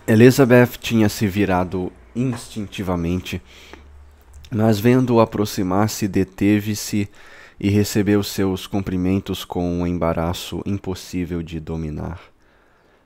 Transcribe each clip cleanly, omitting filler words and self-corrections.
Elizabeth tinha se virado instintivamente, mas vendo-o aproximar-se, deteve-se e recebeu seus cumprimentos com um embaraço impossível de dominar.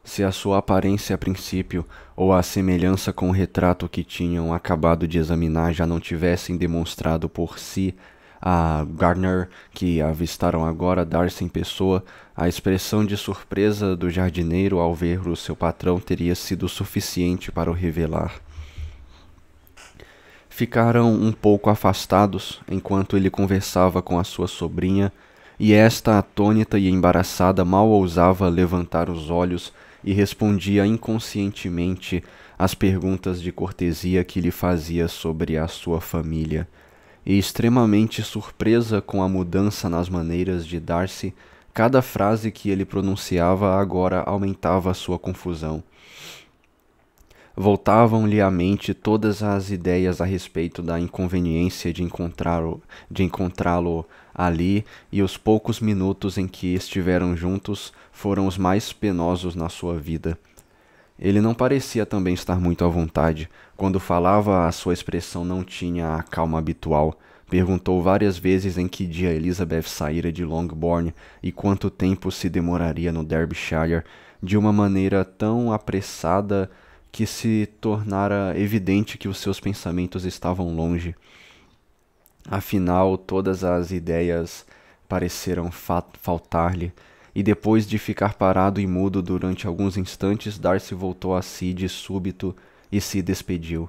Se a sua aparência a princípio, ou a semelhança com o retrato que tinham acabado de examinar já não tivessem demonstrado por si a Gardner, que avistaram agora Darcy em pessoa, a expressão de surpresa do jardineiro ao ver o seu patrão teria sido suficiente para o revelar. Ficaram um pouco afastados enquanto ele conversava com a sua sobrinha, e esta, atônita e embaraçada, mal ousava levantar os olhos e respondia inconscientemente às perguntas de cortesia que lhe fazia sobre a sua família. E extremamente surpresa com a mudança nas maneiras de Darcy, cada frase que ele pronunciava agora aumentava a sua confusão. Voltavam-lhe à mente todas as ideias a respeito da inconveniência de encontrá-lo ali, e os poucos minutos em que estiveram juntos foram os mais penosos na sua vida. Ele não parecia também estar muito à vontade. Quando falava, a sua expressão não tinha a calma habitual. Perguntou várias vezes em que dia Elizabeth saíra de Longbourn e quanto tempo se demoraria no Derbyshire, de uma maneira tão apressada que se tornara evidente que os seus pensamentos estavam longe. Afinal, todas as ideias pareceram faltar-lhe, e depois de ficar parado e mudo durante alguns instantes, Darcy voltou a si de súbito e se despediu.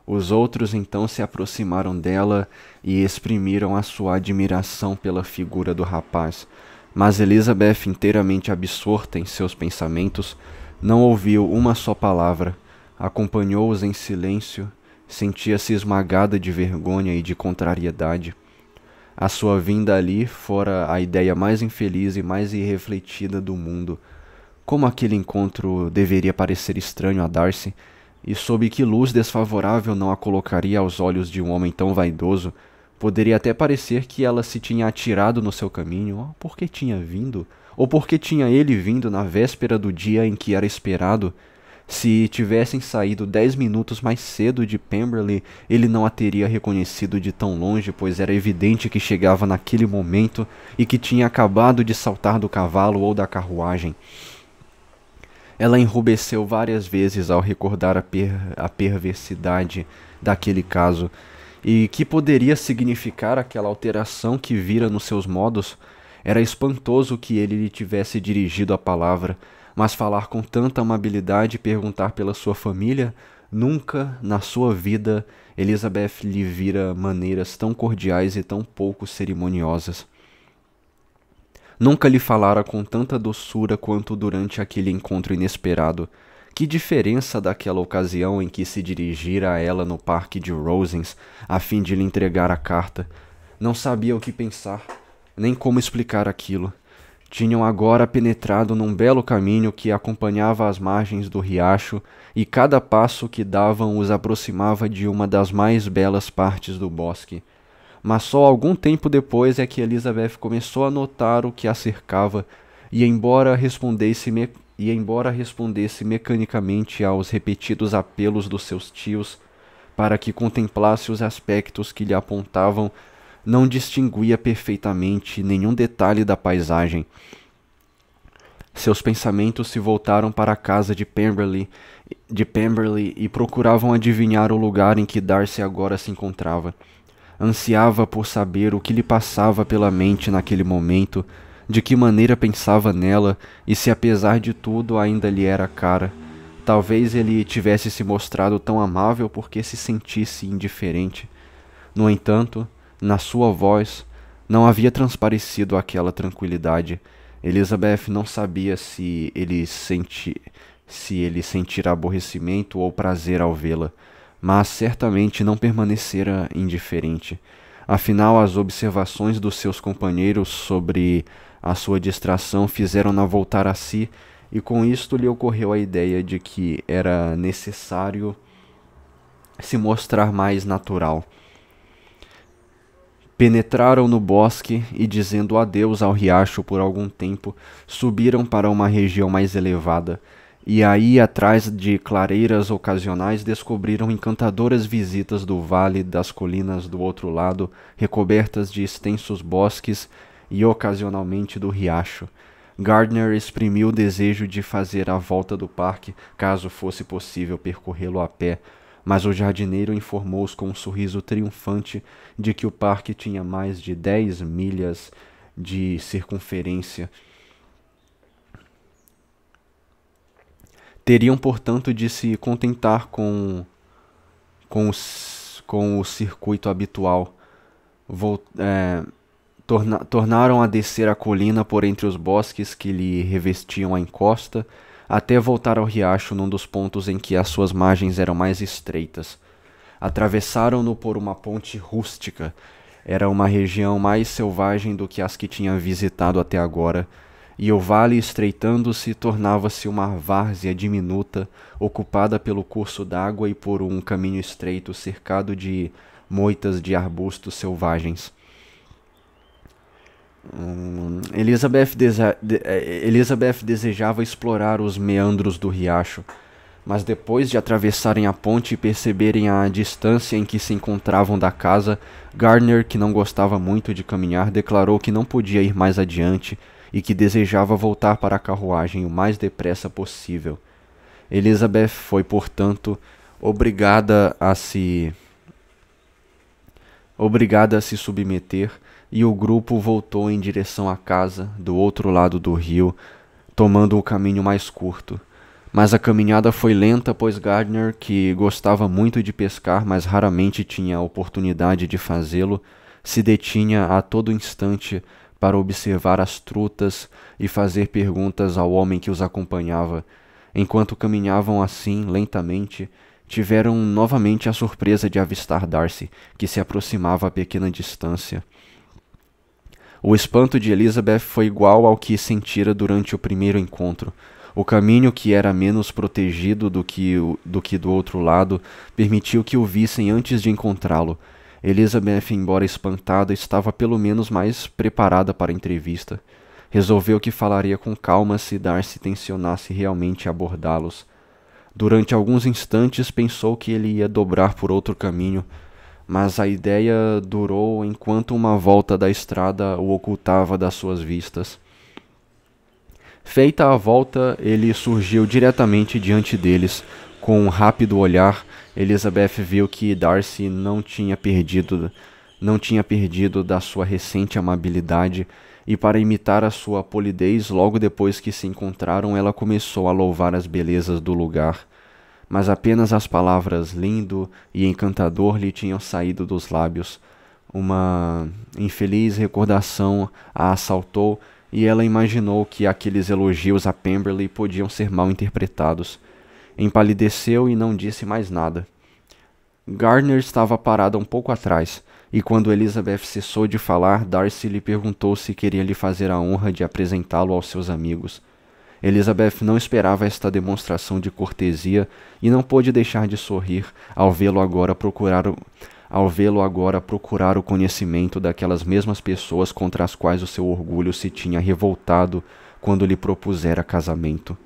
Os outros então se aproximaram dela e exprimiram a sua admiração pela figura do rapaz, mas Elizabeth, inteiramente absorta em seus pensamentos, não ouviu uma só palavra, acompanhou-os em silêncio, sentia-se esmagada de vergonha e de contrariedade. A sua vinda ali fora a ideia mais infeliz e mais irrefletida do mundo. Como aquele encontro deveria parecer estranho a Darcy, e sob que luz desfavorável não a colocaria aos olhos de um homem tão vaidoso, poderia até parecer que ela se tinha atirado no seu caminho. Por que tinha vindo? Ou por que tinha ele vindo na véspera do dia em que era esperado? Se tivessem saído 10 minutos mais cedo de Pemberley, ele não a teria reconhecido de tão longe, pois era evidente que chegava naquele momento e que tinha acabado de saltar do cavalo ou da carruagem. Ela enrubesceu várias vezes ao recordar a perversidade daquele caso, e que poderia significar aquela alteração que vira nos seus modos. Era espantoso que ele lhe tivesse dirigido a palavra, mas falar com tanta amabilidade e perguntar pela sua família, nunca na sua vida Elizabeth lhe vira maneiras tão cordiais e tão pouco cerimoniosas. Nunca lhe falara com tanta doçura quanto durante aquele encontro inesperado. Que diferença daquela ocasião em que se dirigira a ela no parque de Rosings, a fim de lhe entregar a carta. Não sabia o que pensar, nem como explicar aquilo. Tinham agora penetrado num belo caminho que acompanhava as margens do riacho, e cada passo que davam os aproximava de uma das mais belas partes do bosque. Mas só algum tempo depois é que Elizabeth começou a notar o que a cercava, e embora respondesse mecanicamente aos repetidos apelos dos seus tios para que contemplasse os aspectos que lhe apontavam, não distinguia perfeitamente nenhum detalhe da paisagem. Seus pensamentos se voltaram para a casa de Pemberley e procuravam adivinhar o lugar em que Darcy agora se encontrava. Ansiava por saber o que lhe passava pela mente naquele momento, de que maneira pensava nela e se apesar de tudo ainda lhe era cara. Talvez ele tivesse se mostrado tão amável porque se sentisse indiferente. No entanto, na sua voz não havia transparecido aquela tranquilidade. Elizabeth não sabia se ele sentira aborrecimento ou prazer ao vê-la, mas certamente não permanecera indiferente. Afinal, as observações dos seus companheiros sobre a sua distração fizeram-na voltar a si, e com isto lhe ocorreu a ideia de que era necessário se mostrar mais natural. Penetraram no bosque e, dizendo adeus ao riacho por algum tempo, subiram para uma região mais elevada, E aí, atrás de clareiras ocasionais, descobriram encantadoras visitas do vale das colinas do outro lado, recobertas de extensos bosques e ocasionalmente do riacho. Gardner exprimiu o desejo de fazer a volta do parque, caso fosse possível percorrê-lo a pé, mas o jardineiro informou-os com um sorriso triunfante de que o parque tinha mais de 10 milhas de circunferência. Teriam, portanto, de se contentar com o circuito habitual. Tornaram a descer a colina por entre os bosques que lhe revestiam a encosta, até voltar ao riacho num dos pontos em que as suas margens eram mais estreitas. Atravessaram-no por uma ponte rústica. Era uma região mais selvagem do que as que tinham visitado até agora, e o vale, estreitando-se, tornava-se uma várzea diminuta, ocupada pelo curso d'água e por um caminho estreito cercado de moitas de arbustos selvagens. Elizabeth desejava explorar os meandros do riacho, mas depois de atravessarem a ponte e perceberem a distância em que se encontravam da casa, Gardner, que não gostava muito de caminhar, declarou que não podia ir mais adiante e que desejava voltar para a carruagem o mais depressa possível. Elizabeth foi, portanto, obrigada a se submeter, e o grupo voltou em direção à casa, do outro lado do rio, tomando o caminho mais curto. Mas a caminhada foi lenta, pois Gardner, que gostava muito de pescar, mas raramente tinha a oportunidade de fazê-lo, se detinha a todo instante para observar as trutas e fazer perguntas ao homem que os acompanhava. Enquanto caminhavam assim, lentamente, tiveram novamente a surpresa de avistar Darcy, que se aproximava a pequena distância. O espanto de Elizabeth foi igual ao que sentira durante o primeiro encontro. O caminho, que era menos protegido do que do outro lado, permitiu que o vissem antes de encontrá-lo. Elizabeth, embora espantada, estava pelo menos mais preparada para a entrevista. Resolveu que falaria com calma se Darcy tencionasse realmente abordá-los. Durante alguns instantes pensou que ele ia dobrar por outro caminho, mas a ideia durou enquanto uma volta da estrada o ocultava das suas vistas. Feita a volta, ele surgiu diretamente diante deles. Com um rápido olhar, Elizabeth viu que Darcy não tinha perdido da sua recente amabilidade, e para imitar a sua polidez, logo depois que se encontraram, ela começou a louvar as belezas do lugar. Mas apenas as palavras lindo e encantador lhe tinham saído dos lábios. Uma infeliz recordação a assaltou, e ela imaginou que aqueles elogios a Pemberley podiam ser mal interpretados. Empalideceu e não disse mais nada. Gardner estava parada um pouco atrás, e quando Elizabeth cessou de falar, Darcy lhe perguntou se queria lhe fazer a honra de apresentá-lo aos seus amigos. Elizabeth não esperava esta demonstração de cortesia e não pôde deixar de sorrir ao vê-lo agora procurar o conhecimento daquelas mesmas pessoas contra as quais o seu orgulho se tinha revoltado quando lhe propusera casamento.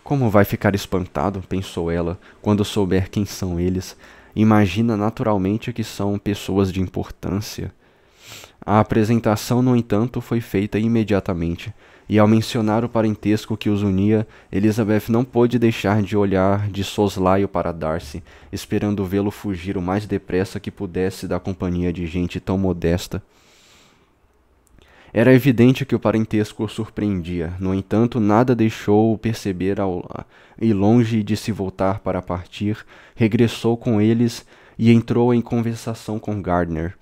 Como vai ficar espantado, pensou ela, quando souber quem são eles. Imagina naturalmente que são pessoas de importância. A apresentação, no entanto, foi feita imediatamente, e ao mencionar o parentesco que os unia, Elizabeth não pôde deixar de olhar de soslaio para Darcy, esperando vê-lo fugir o mais depressa que pudesse da companhia de gente tão modesta. Era evidente que o parentesco o surpreendia. No entanto, nada deixou-o perceber e, longe de se voltar para partir, regressou com eles e entrou em conversação com Gardner.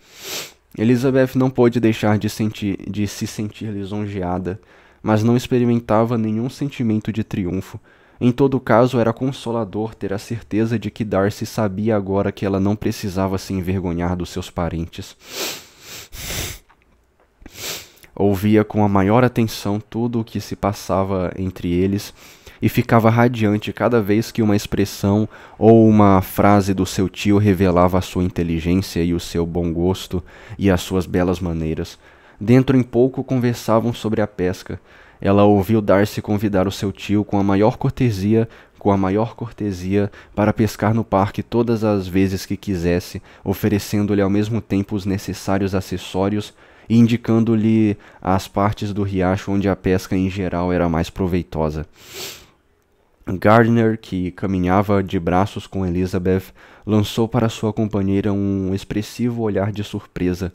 Elizabeth não pôde deixar de se sentir lisonjeada, mas não experimentava nenhum sentimento de triunfo. Em todo caso, era consolador ter a certeza de que Darcy sabia agora que ela não precisava se envergonhar dos seus parentes. Ouvia com a maior atenção tudo o que se passava entre eles e ficava radiante cada vez que uma expressão ou uma frase do seu tio revelava a sua inteligência e o seu bom gosto e as suas belas maneiras. Dentro em pouco conversavam sobre a pesca. Ela ouviu Darcy convidar o seu tio com a maior cortesia, para pescar no parque todas as vezes que quisesse, oferecendo-lhe ao mesmo tempo os necessários acessórios e indicando-lhe as partes do riacho onde a pesca em geral era mais proveitosa. Gardner, que caminhava de braços com Elizabeth, lançou para sua companheira um expressivo olhar de surpresa.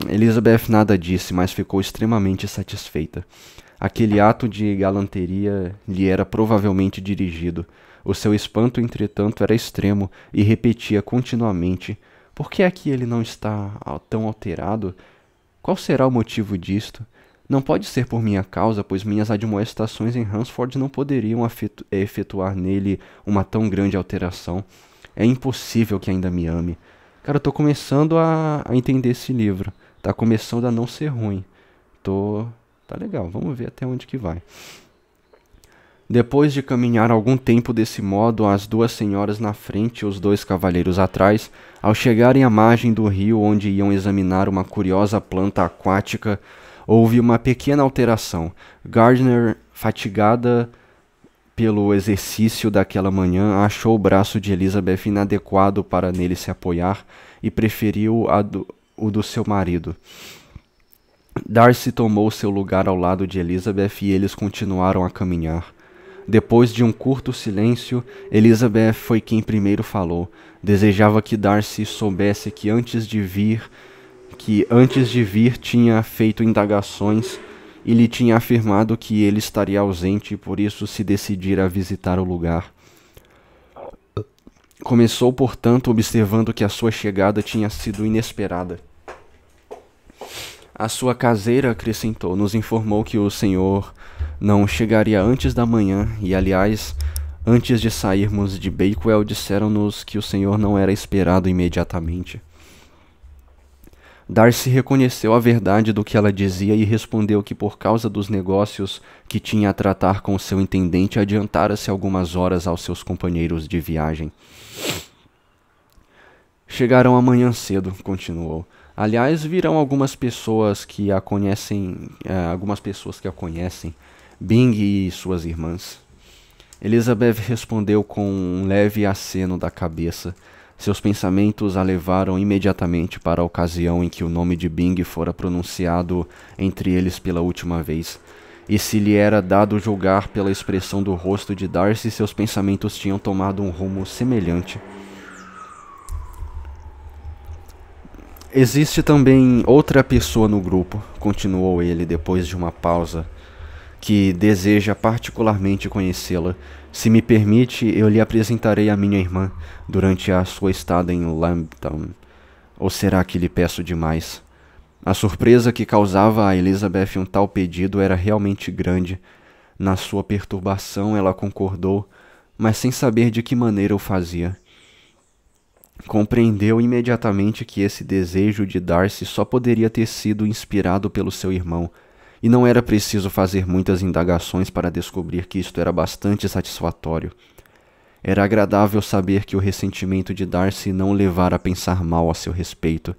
Elizabeth nada disse, mas ficou extremamente satisfeita. Aquele ato de galanteria lhe era provavelmente dirigido. O seu espanto, entretanto, era extremo e repetia continuamente: por que é que ele não está tão alterado? Qual será o motivo disto? Não pode ser por minha causa, pois minhas admoestações em Hunsford não poderiam efetuar nele uma tão grande alteração. É impossível que ainda me ame. Cara, eu tô começando a entender esse livro. Tá começando a não ser ruim. Tá legal, vamos ver até onde que vai. Depois de caminhar algum tempo desse modo, as duas senhoras na frente e os dois cavalheiros atrás, ao chegarem à margem do rio onde iam examinar uma curiosa planta aquática, houve uma pequena alteração. Gardner, fatigada pelo exercício daquela manhã, achou o braço de Elizabeth inadequado para nele se apoiar e preferiu o do seu marido. Darcy tomou seu lugar ao lado de Elizabeth e eles continuaram a caminhar. Depois de um curto silêncio, Elizabeth foi quem primeiro falou. Desejava que Darcy soubesse que antes de vir tinha feito indagações e lhe tinha afirmado que ele estaria ausente e por isso se decidira a visitar o lugar. Começou, portanto, observando que a sua chegada tinha sido inesperada. A sua caseira, acrescentou, nos informou que o senhor não chegaria antes da manhã e, aliás, antes de sairmos de Bakewell, disseram-nos que o senhor não era esperado imediatamente. Darcy reconheceu a verdade do que ela dizia e respondeu que, por causa dos negócios que tinha a tratar com seu intendente, adiantara-se algumas horas aos seus companheiros de viagem. Chegarão amanhã cedo, continuou. Aliás, virão algumas pessoas que a conhecem, Bing e suas irmãs. Elizabeth respondeu com um leve aceno da cabeça. Seus pensamentos a levaram imediatamente para a ocasião em que o nome de Bing fora pronunciado entre eles pela última vez. E se lhe era dado julgar pela expressão do rosto de Darcy, seus pensamentos tinham tomado um rumo semelhante. Existe também outra pessoa no grupo, continuou ele depois de uma pausa, que deseja particularmente conhecê-la. Se me permite, eu lhe apresentarei a minha irmã durante a sua estada em Lambton. Ou será que lhe peço demais? A surpresa que causava a Elizabeth um tal pedido era realmente grande. Na sua perturbação, ela concordou, mas sem saber de que maneira o fazia. Compreendeu imediatamente que esse desejo de Darcy só poderia ter sido inspirado pelo seu irmão, e não era preciso fazer muitas indagações para descobrir que isto era bastante satisfatório. Era agradável saber que o ressentimento de Darcy não o levara a pensar mal a seu respeito.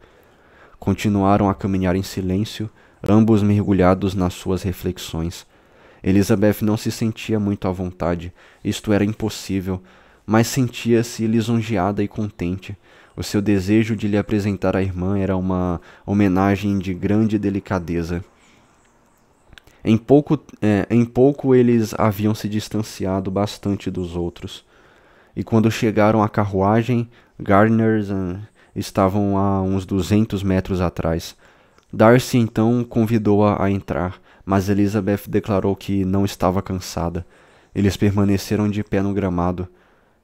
Continuaram a caminhar em silêncio, ambos mergulhados nas suas reflexões. Elizabeth não se sentia muito à vontade, isto era impossível, mas sentia-se lisonjeada e contente. O seu desejo de lhe apresentar a irmã era uma homenagem de grande delicadeza. Em pouco eles haviam se distanciado bastante dos outros. E quando chegaram à carruagem, Gardners estavam a uns 200 metros atrás. Darcy então convidou-a a entrar, mas Elizabeth declarou que não estava cansada. Eles permaneceram de pé no gramado.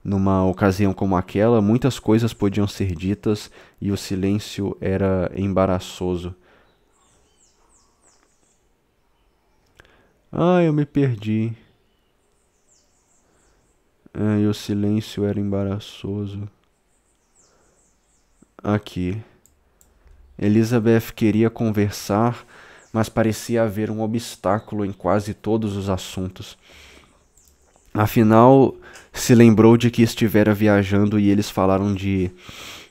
Numa ocasião como aquela, muitas coisas podiam ser ditas e o silêncio era embaraçoso. Eu me perdi. E o silêncio era embaraçoso. Aqui. Elizabeth queria conversar, mas parecia haver um obstáculo em quase todos os assuntos. Afinal, se lembrou de que estivera viajando e eles falaram de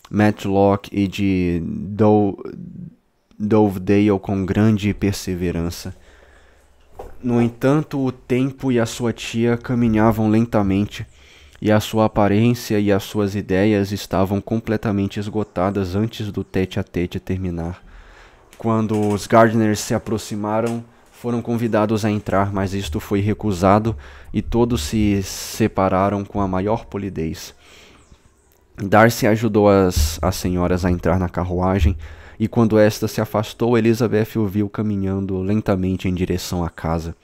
Matlock e de Dovedale com grande perseverança. No entanto, o tempo e a sua tia caminhavam lentamente, e a sua aparência e as suas ideias estavam completamente esgotadas antes do tete-a-tete terminar. Quando os Gardners se aproximaram, foram convidados a entrar, mas isto foi recusado e todos se separaram com a maior polidez. Darcy ajudou as senhoras a entrar na carruagem, e quando esta se afastou, Elizabeth o viu caminhando lentamente em direção à casa.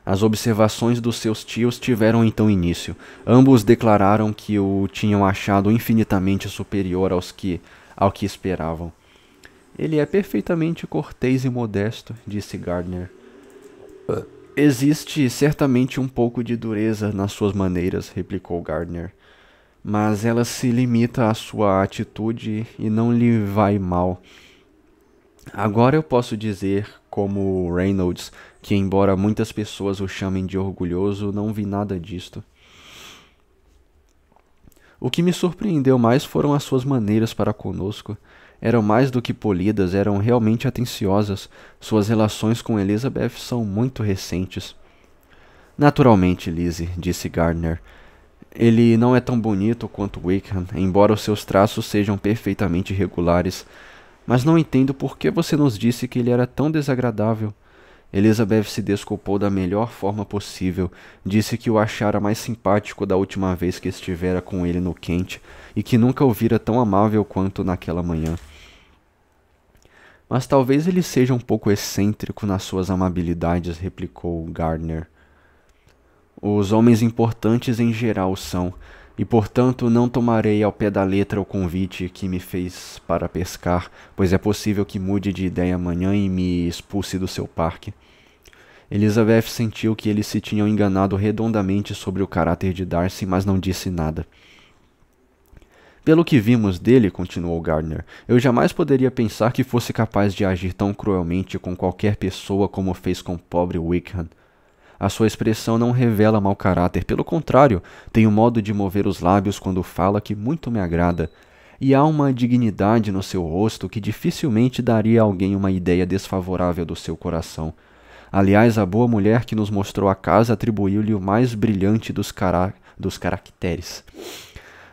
As observações dos seus tios tiveram então início. Ambos declararam que o tinham achado infinitamente superior ao que esperavam. Ele é perfeitamente cortês e modesto, disse Gardner. Existe certamente um pouco de dureza nas suas maneiras, replicou Gardner. Mas ela se limita à sua atitude e não lhe vai mal. Agora eu posso dizer, como Reynolds, que embora muitas pessoas o chamem de orgulhoso, não vi nada disto. O que me surpreendeu mais foram as suas maneiras para conosco. Eram mais do que polidas, eram realmente atenciosas. Suas relações com Elizabeth são muito recentes. Naturalmente, Lizzie, disse Gardner. Ele não é tão bonito quanto Wickham, embora os seus traços sejam perfeitamente regulares. Mas não entendo por que você nos disse que ele era tão desagradável. Elizabeth se desculpou da melhor forma possível, disse que o achara mais simpático da última vez que estivera com ele no Kent e que nunca o vira tão amável quanto naquela manhã. Mas talvez ele seja um pouco excêntrico nas suas amabilidades, replicou Gardner. Os homens importantes em geral são, e portanto não tomarei ao pé da letra o convite que me fez para pescar, pois é possível que mude de ideia amanhã e me expulse do seu parque. Elizabeth sentiu que eles se tinham enganado redondamente sobre o caráter de Darcy, mas não disse nada. Pelo que vimos dele, continuou Gardner, eu jamais poderia pensar que fosse capaz de agir tão cruelmente com qualquer pessoa como fez com o pobre Wickham. A sua expressão não revela mau caráter, pelo contrário, tem um modo de mover os lábios quando fala que muito me agrada, e há uma dignidade no seu rosto que dificilmente daria a alguém uma ideia desfavorável do seu coração. Aliás, a boa mulher que nos mostrou a casa atribuiu-lhe o mais brilhante dos caracteres.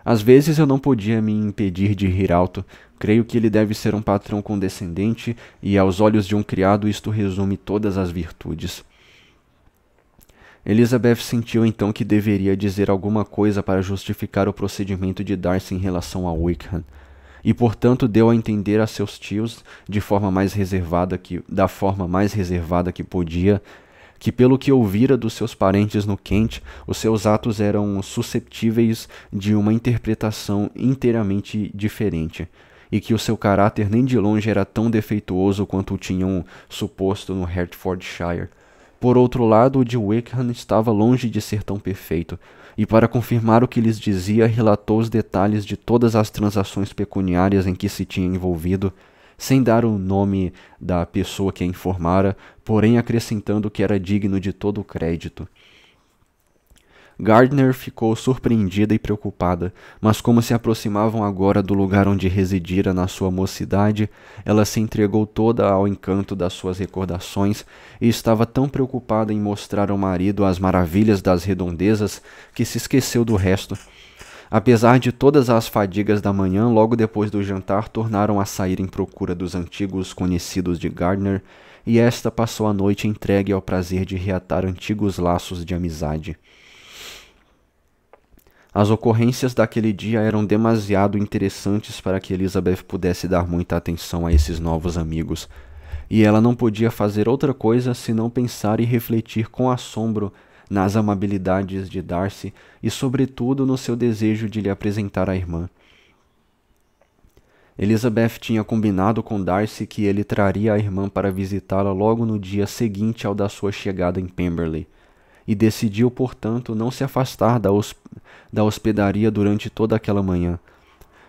Às vezes eu não podia me impedir de rir alto. Creio que ele deve ser um patrão condescendente, e aos olhos de um criado isto resume todas as virtudes. Elizabeth sentiu então que deveria dizer alguma coisa para justificar o procedimento de Darcy em relação a Wickham, e portanto deu a entender a seus tios, da forma mais reservada que podia, que pelo que ouvira dos seus parentes no Kent, os seus atos eram susceptíveis de uma interpretação inteiramente diferente, e que o seu caráter nem de longe era tão defeituoso quanto o tinham suposto no Hertfordshire. Por outro lado, o de Wickham estava longe de ser tão perfeito, e para confirmar o que lhes dizia, relatou os detalhes de todas as transações pecuniárias em que se tinha envolvido, sem dar o nome da pessoa que a informara, porém acrescentando que era digno de todo o crédito. Gardner ficou surpreendida e preocupada, mas como se aproximavam agora do lugar onde residira na sua mocidade, ela se entregou toda ao encanto das suas recordações e estava tão preocupada em mostrar ao marido as maravilhas das redondezas que se esqueceu do resto. Apesar de todas as fadigas da manhã, logo depois do jantar tornaram a sair em procura dos antigos conhecidos de Gardner, e esta passou a noite entregue ao prazer de reatar antigos laços de amizade. As ocorrências daquele dia eram demasiado interessantes para que Elizabeth pudesse dar muita atenção a esses novos amigos, e ela não podia fazer outra coisa senão pensar e refletir com assombro nas amabilidades de Darcy e, sobretudo, no seu desejo de lhe apresentar a irmã. Elizabeth tinha combinado com Darcy que ele traria a irmã para visitá-la logo no dia seguinte ao da sua chegada em Pemberley, e decidiu, portanto, não se afastar da hospedaria durante toda aquela manhã.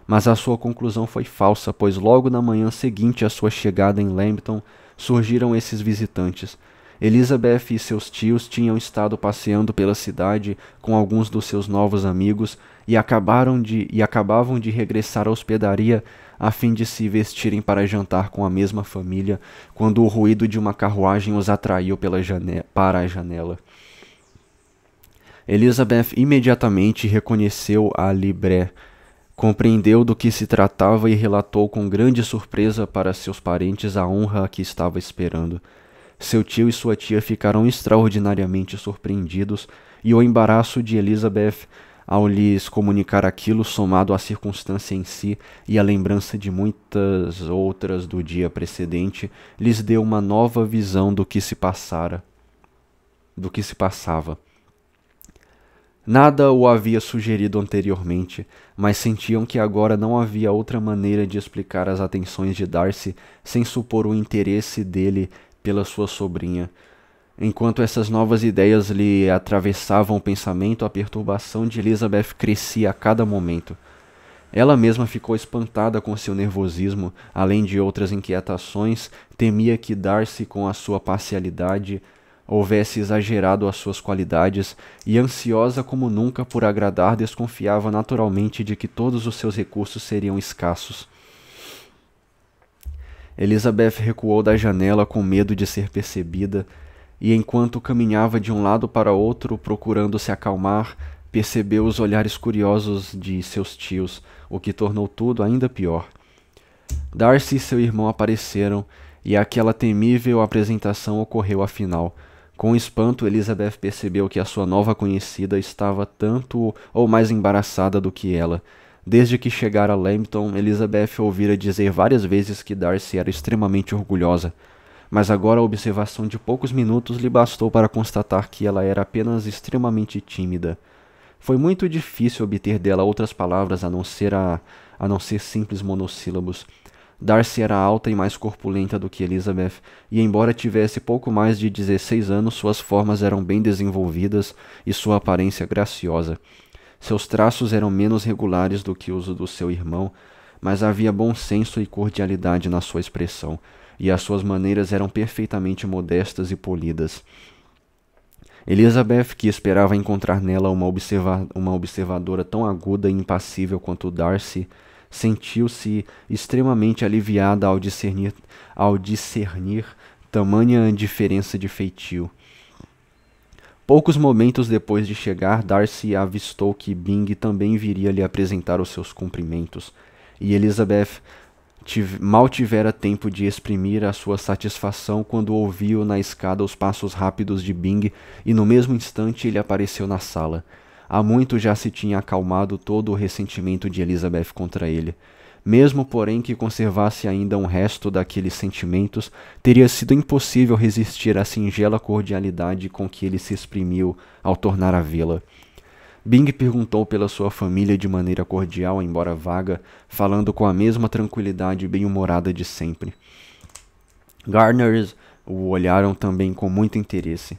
Mas a sua conclusão foi falsa, pois logo na manhã seguinte à sua chegada em Lambton surgiram esses visitantes. Elizabeth e seus tios tinham estado passeando pela cidade com alguns dos seus novos amigos e acabavam de regressar à hospedaria a fim de se vestirem para jantar com a mesma família, quando o ruído de uma carruagem os atraiu para a janela. Elizabeth imediatamente reconheceu a Libré, compreendeu do que se tratava e relatou com grande surpresa para seus parentes a honra a que estava esperando. Seu tio e sua tia ficaram extraordinariamente surpreendidos, e o embaraço de Elizabeth ao lhes comunicar aquilo, somado à circunstância em si e à lembrança de muitas outras do dia precedente, lhes deu uma nova visão do que se passava. Nada o havia sugerido anteriormente, mas sentiam que agora não havia outra maneira de explicar as atenções de Darcy sem supor o interesse dele pela sua sobrinha. Enquanto essas novas ideias lhe atravessavam o pensamento, a perturbação de Elizabeth crescia a cada momento. Ela mesma ficou espantada com seu nervosismo, além de outras inquietações, temia que Darcy, com a sua parcialidade, houvesse exagerado as suas qualidades, e ansiosa como nunca por agradar, desconfiava naturalmente de que todos os seus recursos seriam escassos. Elizabeth recuou da janela com medo de ser percebida, e enquanto caminhava de um lado para outro, procurando se acalmar, percebeu os olhares curiosos de seus tios, o que tornou tudo ainda pior. Darcy e seu irmão apareceram, e aquela temível apresentação ocorreu afinal. Com espanto, Elizabeth percebeu que a sua nova conhecida estava tanto ou mais embaraçada do que ela. Desde que chegara a Lambton, Elizabeth ouvira dizer várias vezes que Darcy era extremamente orgulhosa, mas agora a observação de poucos minutos lhe bastou para constatar que ela era apenas extremamente tímida. Foi muito difícil obter dela outras palavras a não ser simples monossílabos. Darcy era alta e mais corpulenta do que Elizabeth, e embora tivesse pouco mais de 16 anos, suas formas eram bem desenvolvidas e sua aparência graciosa. Seus traços eram menos regulares do que os do seu irmão, mas havia bom senso e cordialidade na sua expressão, e as suas maneiras eram perfeitamente modestas e polidas. Elizabeth, que esperava encontrar nela uma observadora tão aguda e impassível quanto Darcy, sentiu-se extremamente aliviada ao discernir tamanha diferença de feitio. Poucos momentos depois de chegar, Darcy avistou que Byng também viria lhe apresentar os seus cumprimentos, e Elizabeth mal tivera tempo de exprimir a sua satisfação quando ouviu na escada os passos rápidos de Byng, e no mesmo instante ele apareceu na sala. Há muito já se tinha acalmado todo o ressentimento de Elizabeth contra ele. Mesmo, porém, que conservasse ainda um resto daqueles sentimentos, teria sido impossível resistir à singela cordialidade com que ele se exprimiu ao tornar a vê-la. Byng perguntou pela sua família de maneira cordial, embora vaga, falando com a mesma tranquilidade bem-humorada de sempre. Gardners o olharam também com muito interesse.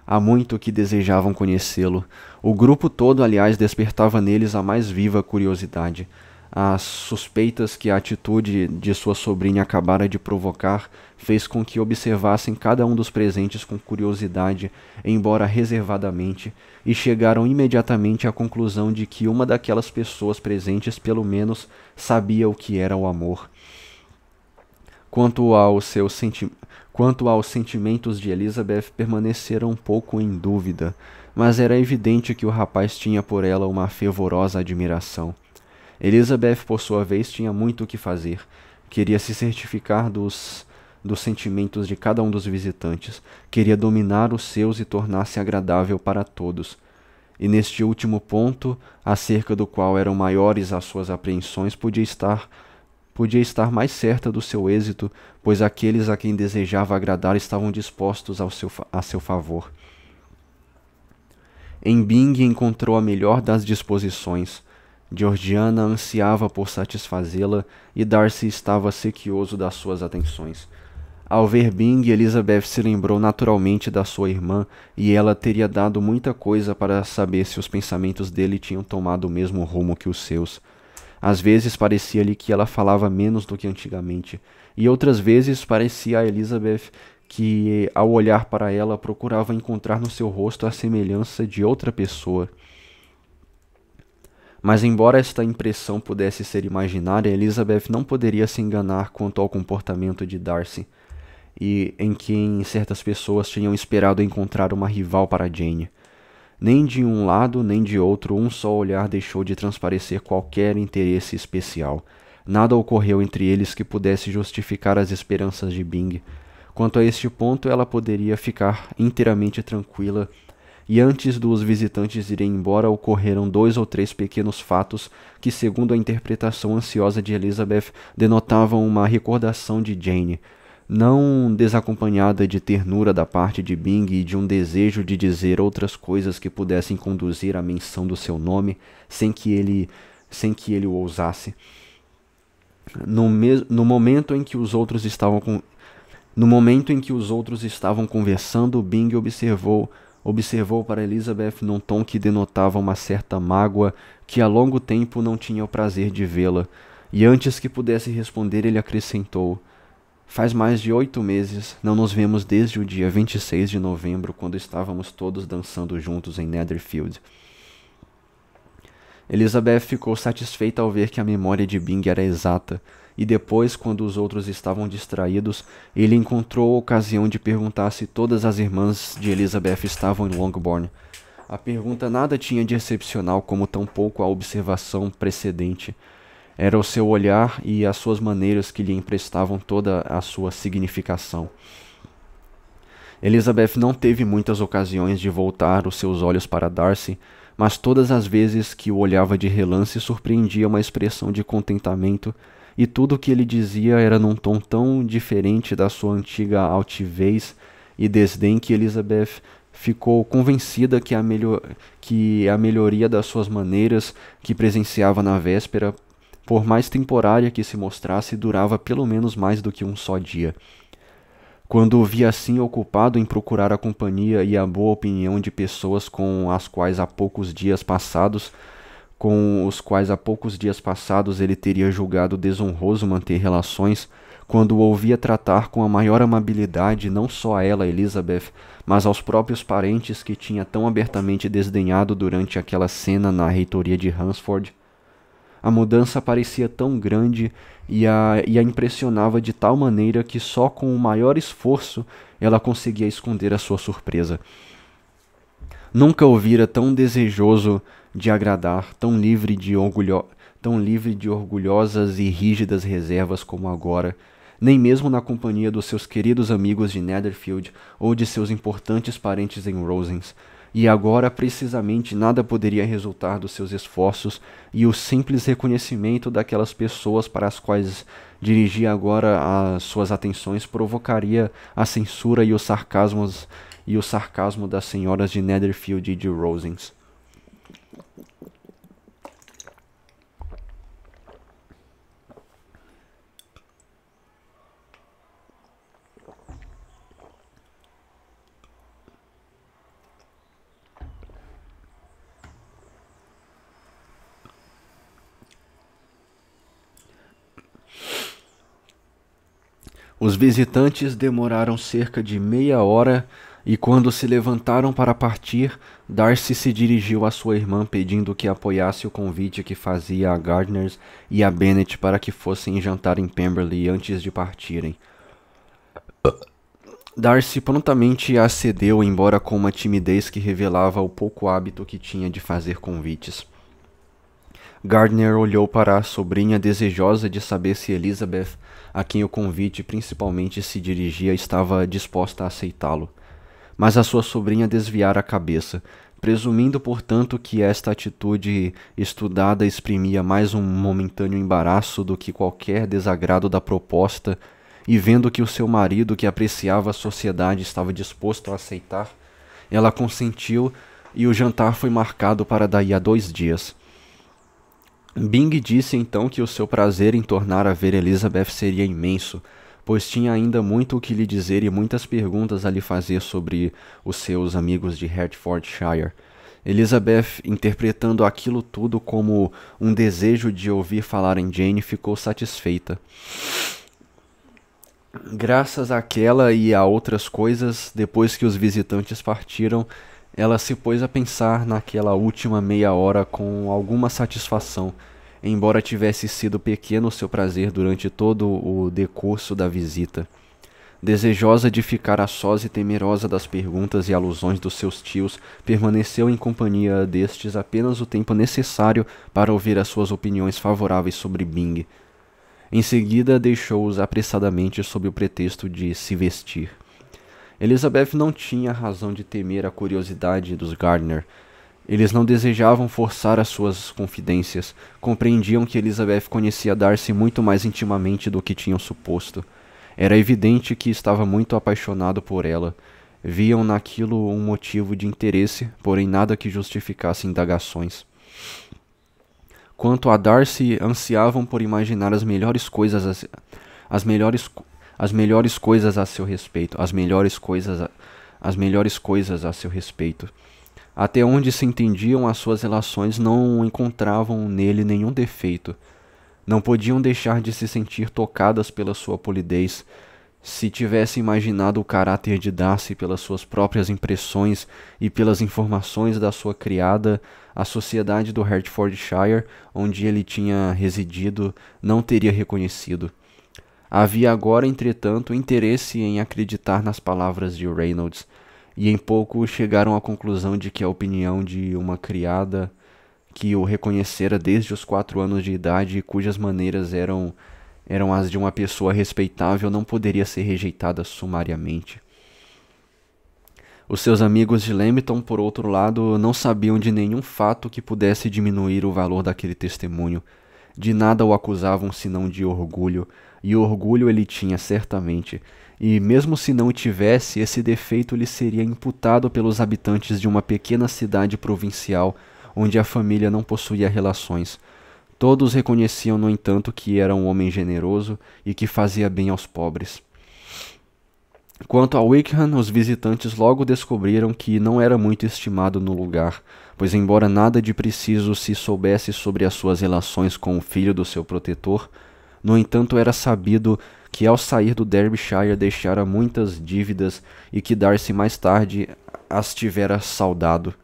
Há muito que desejavam conhecê-lo. O grupo todo, aliás, despertava neles a mais viva curiosidade. As suspeitas que a atitude de sua sobrinha acabara de provocar fez com que observassem cada um dos presentes com curiosidade, embora reservadamente, e chegaram imediatamente à conclusão de que uma daquelas pessoas presentes, pelo menos, sabia o que era o amor. Quanto aos sentimentos de Elizabeth, permaneceram um pouco em dúvida, mas era evidente que o rapaz tinha por ela uma fervorosa admiração. Elizabeth, por sua vez, tinha muito o que fazer. Queria se certificar dos sentimentos de cada um dos visitantes. Queria dominar os seus e tornar-se agradável para todos. E neste último ponto, acerca do qual eram maiores as suas apreensões, podia estar mais certa do seu êxito, pois aqueles a quem desejava agradar estavam dispostos a seu favor. Em Byng encontrou a melhor das disposições. Georgiana ansiava por satisfazê-la e Darcy estava sequioso das suas atenções. Ao ver Byng, Elizabeth se lembrou naturalmente da sua irmã, e ela teria dado muita coisa para saber se os pensamentos dele tinham tomado o mesmo rumo que os seus. Às vezes parecia-lhe que ela falava menos do que antigamente, e outras vezes parecia a Elizabeth que, ao olhar para ela, procurava encontrar no seu rosto a semelhança de outra pessoa. Mas embora esta impressão pudesse ser imaginária, Elizabeth não poderia se enganar quanto ao comportamento de Darcy, e em quem certas pessoas tinham esperado encontrar uma rival para Jane. Nem de um lado nem de outro, um só olhar deixou de transparecer qualquer interesse especial. Nada ocorreu entre eles que pudesse justificar as esperanças de Bing. Quanto a este ponto, ela poderia ficar inteiramente tranquila, e antes dos visitantes irem embora, ocorreram 2 ou 3 pequenos fatos que, segundo a interpretação ansiosa de Elizabeth, denotavam uma recordação de Jane, não desacompanhada de ternura da parte de Bing e de um desejo de dizer outras coisas que pudessem conduzir à menção do seu nome sem que ele o ousasse. No momento em que os outros estavam conversando, Bing observou para Elizabeth num tom que denotava uma certa mágoa que há longo tempo não tinha o prazer de vê-la, e antes que pudesse responder, ele acrescentou: "Faz mais de 8 meses, não nos vemos desde o dia 26 de novembro, quando estávamos todos dançando juntos em Netherfield." Elizabeth ficou satisfeita ao ver que a memória de Bing era exata, e depois, quando os outros estavam distraídos, ele encontrou a ocasião de perguntar se todas as irmãs de Elizabeth estavam em Longbourn. A pergunta nada tinha de excepcional, como tampouco a observação precedente. Era o seu olhar e as suas maneiras que lhe emprestavam toda a sua significação. Elizabeth não teve muitas ocasiões de voltar os seus olhos para Darcy, mas todas as vezes que o olhava de relance surpreendia uma expressão de contentamento, e tudo o que ele dizia era num tom tão diferente da sua antiga altivez e desdém que Elizabeth ficou convencida que a melhoria das suas maneiras que presenciava na véspera, por mais temporária que se mostrasse, durava pelo menos mais do que um só dia. Quando o via assim ocupado em procurar a companhia e a boa opinião de pessoas com os quais há poucos dias passados ele teria julgado desonroso manter relações, quando o ouvia tratar com a maior amabilidade não só a ela, Elizabeth, mas aos próprios parentes que tinha tão abertamente desdenhado durante aquela cena na reitoria de Hunsford, a mudança parecia tão grande e a impressionava de tal maneira que só com o maior esforço ela conseguia esconder a sua surpresa. Nunca o vira tão desejoso de agradar, tão livre de orgulhosas e rígidas reservas como agora, nem mesmo na companhia dos seus queridos amigos de Netherfield ou de seus importantes parentes em Rosings. E agora, precisamente, nada poderia resultar dos seus esforços, e o simples reconhecimento daquelas pessoas para as quais dirigia agora as suas atenções provocaria a censura e o sarcasmo das senhoras de Netherfield e de Rosings. Os visitantes demoraram cerca de meia hora e, quando se levantaram para partir, Darcy se dirigiu à sua irmã pedindo que apoiasse o convite que fazia a Gardners e a Bennet para que fossem jantar em Pemberley antes de partirem. Darcy prontamente acedeu, embora com uma timidez que revelava o pouco hábito que tinha de fazer convites. Gardner olhou para a sobrinha, desejosa de saber se Elizabeth, a quem o convite principalmente se dirigia, estava disposta a aceitá-lo. Mas a sua sobrinha desviara a cabeça, presumindo, portanto, que esta atitude estudada exprimia mais um momentâneo embaraço do que qualquer desagrado da proposta, e vendo que o seu marido, que apreciava a sociedade, estava disposto a aceitar, ela consentiu e o jantar foi marcado para daí a 2 dias. Bing disse então que o seu prazer em tornar a ver Elizabeth seria imenso, pois tinha ainda muito o que lhe dizer e muitas perguntas a lhe fazer sobre os seus amigos de Hertfordshire. Elizabeth, interpretando aquilo tudo como um desejo de ouvir falar em Jane, ficou satisfeita. Graças àquela e a outras coisas, depois que os visitantes partiram, Ela se pôs a pensar naquela última meia hora com alguma satisfação, embora tivesse sido pequeno o seu prazer durante todo o decurso da visita. Desejosa de ficar a sós e temerosa das perguntas e alusões dos seus tios, permaneceu em companhia destes apenas o tempo necessário para ouvir as suas opiniões favoráveis sobre Bing. Em seguida, deixou-os apressadamente sob o pretexto de se vestir. Elizabeth não tinha razão de temer a curiosidade dos Gardner. Eles não desejavam forçar as suas confidências. Compreendiam que Elizabeth conhecia Darcy muito mais intimamente do que tinham suposto. Era evidente que estava muito apaixonado por ela. Viam naquilo um motivo de interesse, porém nada que justificasse indagações. Quanto a Darcy, ansiavam por imaginar as melhores coisas a seu respeito, as melhores coisas a seu respeito. Até onde se entendiam as suas relações, não encontravam nele nenhum defeito. Não podiam deixar de se sentir tocadas pela sua polidez. Se tivesse imaginado o caráter de Darcy pelas suas próprias impressões e pelas informações da sua criada, a sociedade do Hertfordshire, onde ele tinha residido, não teria reconhecido. Havia agora, entretanto, interesse em acreditar nas palavras de Reynolds, e em pouco chegaram à conclusão de que a opinião de uma criada que o reconhecera desde os 4 anos de idade e cujas maneiras eram as de uma pessoa respeitável não poderia ser rejeitada sumariamente. Os seus amigos de Lambton, por outro lado, não sabiam de nenhum fato que pudesse diminuir o valor daquele testemunho. De nada o acusavam senão de orgulho, e orgulho ele tinha certamente, e mesmo se não o tivesse, esse defeito lhe seria imputado pelos habitantes de uma pequena cidade provincial, onde a família não possuía relações. Todos reconheciam, no entanto, que era um homem generoso e que fazia bem aos pobres. Quanto a Wickham, os visitantes logo descobriram que não era muito estimado no lugar, pois embora nada de preciso se soubesse sobre as suas relações com o filho do seu protetor, no entanto era sabido que ao sair do Derbyshire deixara muitas dívidas e que Darcy mais tarde as tivera saldado.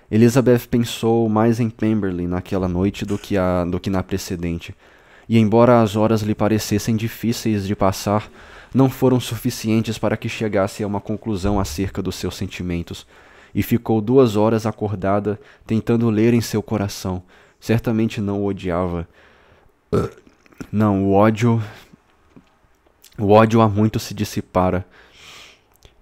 Elizabeth pensou mais em Pemberley naquela noite do que na precedente, e embora as horas lhe parecessem difíceis de passar, não foram suficientes para que chegasse a uma conclusão acerca dos seus sentimentos, e ficou 2 horas acordada, tentando ler em seu coração. Certamente não o odiava. Não, o ódio há muito se dissipara,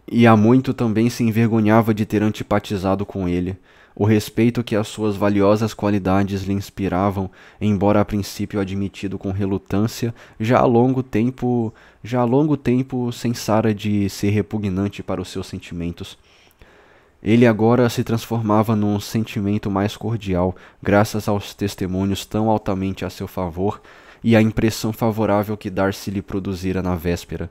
e há muito também se envergonhava de ter antipatizado com ele. O respeito que as suas valiosas qualidades lhe inspiravam, embora a princípio admitido com relutância, já há longo tempo cessara de ser repugnante para os seus sentimentos. Ele agora se transformava num sentimento mais cordial, graças aos testemunhos tão altamente a seu favor e à impressão favorável que Darcy lhe produzira na véspera.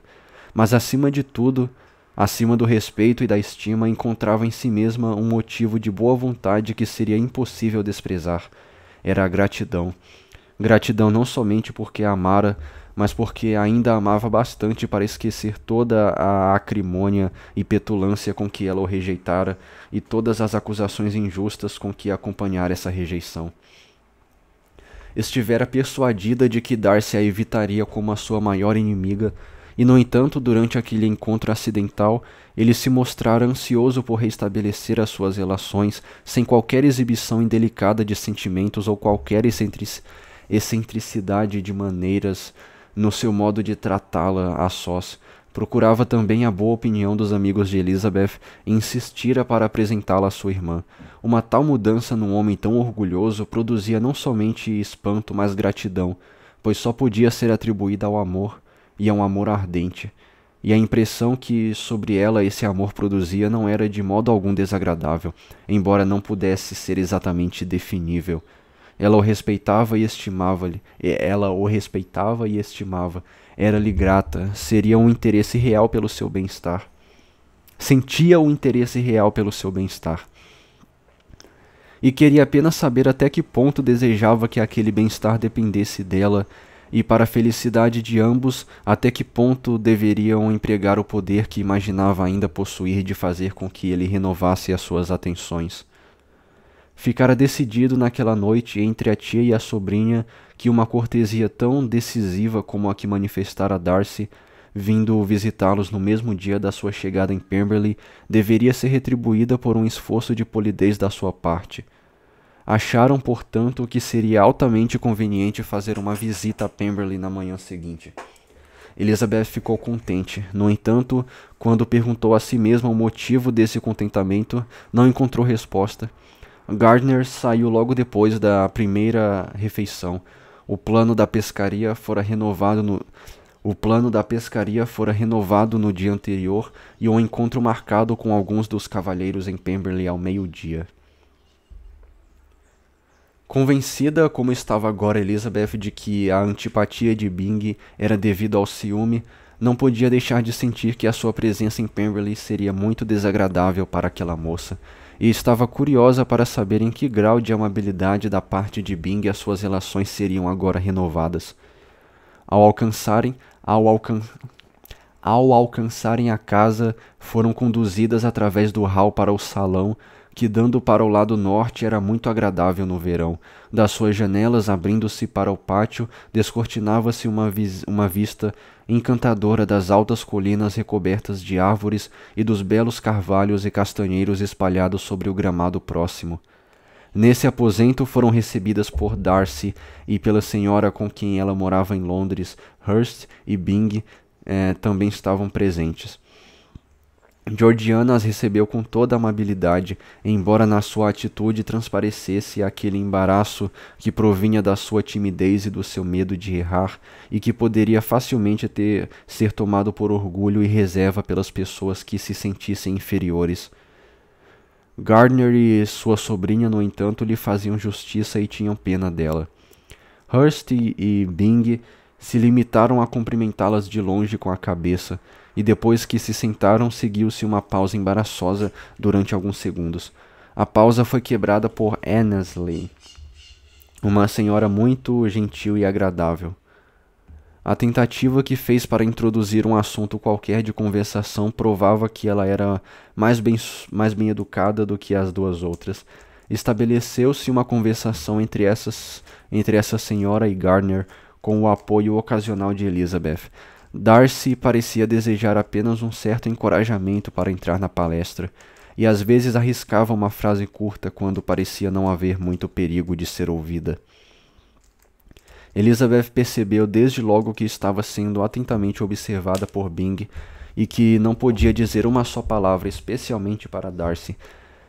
Mas acima de tudo, acima do respeito e da estima, encontrava em si mesma um motivo de boa vontade que seria impossível desprezar. Era a gratidão. Gratidão não somente porque a amara, mas porque ainda amava bastante para esquecer toda a acrimônia e petulância com que ela o rejeitara e todas as acusações injustas com que acompanhara essa rejeição. Estivera persuadida de que Darcy a evitaria como a sua maior inimiga, e, no entanto, durante aquele encontro acidental, ele se mostrara ansioso por restabelecer as suas relações sem qualquer exibição indelicada de sentimentos ou qualquer excentricidade de maneiras no seu modo de tratá-la a sós. Procurava também a boa opinião dos amigos de Elizabeth e insistira para apresentá-la à sua irmã. Uma tal mudança num homem tão orgulhoso produzia não somente espanto, mas gratidão, pois só podia ser atribuída ao amor, e a um amor ardente, e a impressão que sobre ela esse amor produzia não era de modo algum desagradável, embora não pudesse ser exatamente definível. Ela o respeitava e estimava-lhe, era-lhe grata, seria um interesse real pelo seu bem-estar. Sentia o interesse real pelo seu bem-estar. E queria apenas saber até que ponto desejava que aquele bem-estar dependesse dela, e, para a felicidade de ambos, até que ponto deveriam empregar o poder que imaginava ainda possuir de fazer com que ele renovasse as suas atenções. Ficara decidido naquela noite entre a tia e a sobrinha que uma cortesia tão decisiva como a que manifestara Darcy, vindo visitá-los no mesmo dia da sua chegada em Pemberley, deveria ser retribuída por um esforço de polidez da sua parte. Acharam, portanto, que seria altamente conveniente fazer uma visita a Pemberley na manhã seguinte. Elizabeth ficou contente. No entanto, quando perguntou a si mesma o motivo desse contentamento, não encontrou resposta. Gardner saiu logo depois da primeira refeição. O plano da pescaria fora renovado no dia anterior e um encontro marcado com alguns dos cavalheiros em Pemberley ao meio-dia. Convencida como estava agora Elizabeth de que a antipatia de Byng era devido ao ciúme, não podia deixar de sentir que a sua presença em Pemberley seria muito desagradável para aquela moça, e estava curiosa para saber em que grau de amabilidade da parte de Byng as suas relações seriam agora renovadas. Ao alcançarem a casa, foram conduzidas através do hall para o salão, que, dando para o lado norte, era muito agradável no verão. Das suas janelas, abrindo-se para o pátio, descortinava-se uma vista encantadora das altas colinas recobertas de árvores e dos belos carvalhos e castanheiros espalhados sobre o gramado próximo. Nesse aposento foram recebidas por Darcy e pela senhora com quem ela morava em Londres. Hurst e Byng também estavam presentes. Georgiana as recebeu com toda a amabilidade, embora na sua atitude transparecesse aquele embaraço que provinha da sua timidez e do seu medo de errar, e que poderia facilmente ser tomado por orgulho e reserva pelas pessoas que se sentissem inferiores. Gardner e sua sobrinha, no entanto, lhe faziam justiça e tinham pena dela. Hurst e Byng se limitaram a cumprimentá-las de longe com a cabeça, e depois que se sentaram, seguiu-se uma pausa embaraçosa durante alguns segundos. A pausa foi quebrada por Annesley, uma senhora muito gentil e agradável. A tentativa que fez para introduzir um assunto qualquer de conversação provava que ela era mais bem educada do que as duas outras. Estabeleceu-se uma conversação entre essa senhora e Gardner, com o apoio ocasional de Elizabeth. Darcy parecia desejar apenas um certo encorajamento para entrar na palestra, e às vezes arriscava uma frase curta quando parecia não haver muito perigo de ser ouvida. Elizabeth percebeu desde logo que estava sendo atentamente observada por Byng e que não podia dizer uma só palavra, especialmente para Darcy,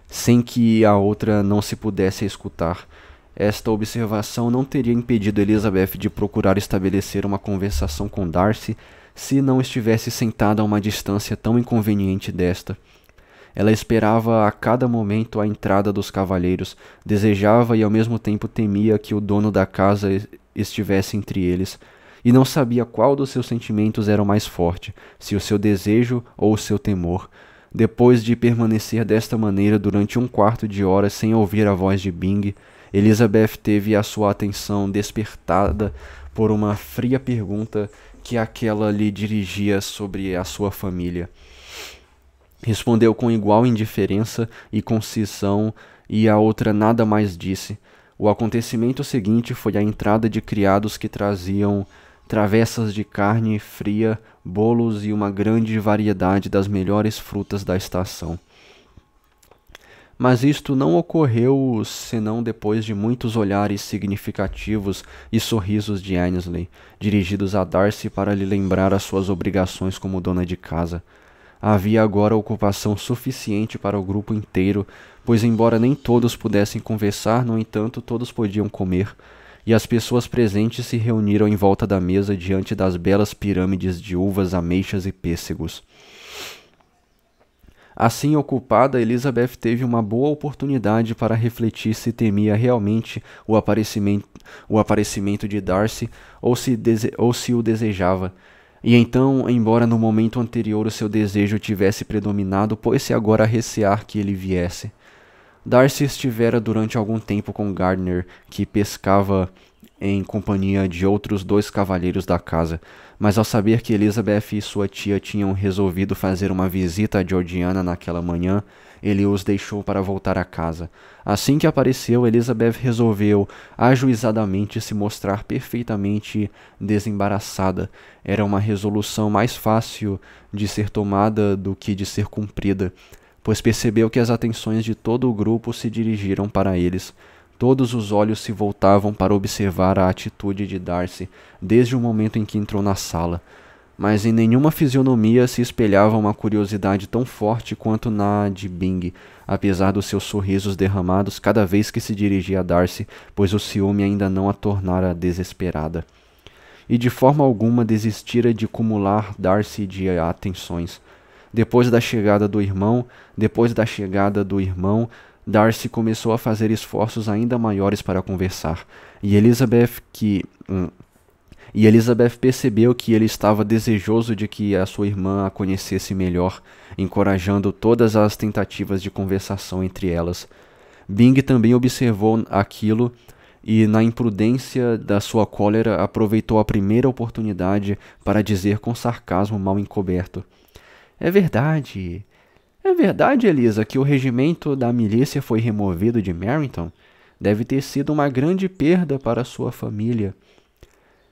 sem que a outra não se pudesse escutar. Esta observação não teria impedido Elizabeth de procurar estabelecer uma conversação com Darcy se não estivesse sentada a uma distância tão inconveniente desta. Ela esperava a cada momento a entrada dos cavalheiros, desejava e ao mesmo tempo temia que o dono da casa estivesse entre eles, e não sabia qual dos seus sentimentos era o mais forte, se o seu desejo ou o seu temor. Depois de permanecer desta maneira durante um quarto de hora sem ouvir a voz de Byng, Elizabeth teve a sua atenção despertada por uma fria pergunta que aquela lhe dirigia sobre a sua família. Respondeu com igual indiferença e concisão, e a outra nada mais disse. O acontecimento seguinte foi a entrada de criados que traziam travessas de carne fria, bolos e uma grande variedade das melhores frutas da estação. Mas isto não ocorreu senão depois de muitos olhares significativos e sorrisos de Annesley, dirigidos a Darcy para lhe lembrar as suas obrigações como dona de casa. Havia agora ocupação suficiente para o grupo inteiro, pois embora nem todos pudessem conversar, no entanto, todos podiam comer, e as pessoas presentes se reuniram em volta da mesa diante das belas pirâmides de uvas, ameixas e pêssegos. Assim ocupada, Elizabeth teve uma boa oportunidade para refletir se temia realmente o aparecimento de Darcy ou se o desejava. E então, embora no momento anterior o seu desejo tivesse predominado, pôs-se agora a recear que ele viesse. Darcy estivera durante algum tempo com Gardner, que pescava em companhia de outros 2 cavalheiros da casa, mas ao saber que Elizabeth e sua tia tinham resolvido fazer uma visita a Georgiana naquela manhã, ele os deixou para voltar a casa. Assim que apareceu, Elizabeth resolveu ajuizadamente se mostrar perfeitamente desembaraçada. Era uma resolução mais fácil de ser tomada do que de ser cumprida, pois percebeu que as atenções de todo o grupo se dirigiram para eles. Todos os olhos se voltavam para observar a atitude de Darcy desde o momento em que entrou na sala, mas em nenhuma fisionomia se espelhava uma curiosidade tão forte quanto na de Bing, apesar dos seus sorrisos derramados cada vez que se dirigia a Darcy, pois o ciúme ainda não a tornara desesperada. E de forma alguma desistira de cumular Darcy de atenções. Depois da chegada do irmão, Darcy começou a fazer esforços ainda maiores para conversar, e Elizabeth percebeu que ele estava desejoso de que a sua irmã a conhecesse melhor, encorajando todas as tentativas de conversação entre elas. Bing também observou aquilo e, na imprudência da sua cólera, aproveitou a primeira oportunidade para dizer com sarcasmo mal encoberto: É verdade, Elisa, que o regimento da milícia foi removido de Merrington? Deve ter sido uma grande perda para sua família.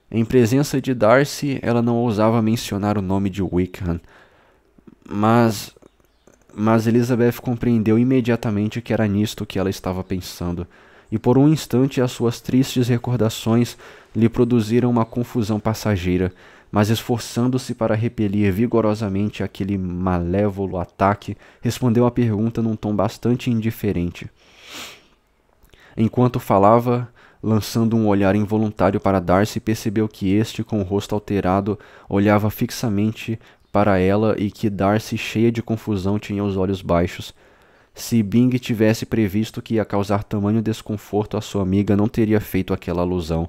Em presença de Darcy, ela não ousava mencionar o nome de Wickham, mas Elizabeth compreendeu imediatamente que era nisto que ela estava pensando, e por um instante as suas tristes recordações lhe produziram uma confusão passageira, mas esforçando-se para repelir vigorosamente aquele malévolo ataque, respondeu à pergunta num tom bastante indiferente. Enquanto falava, lançando um olhar involuntário para Darcy, percebeu que este, com o rosto alterado, olhava fixamente para ela e que Darcy, cheia de confusão, tinha os olhos baixos. Se Bing tivesse previsto que ia causar tamanho desconforto à sua amiga, não teria feito aquela alusão.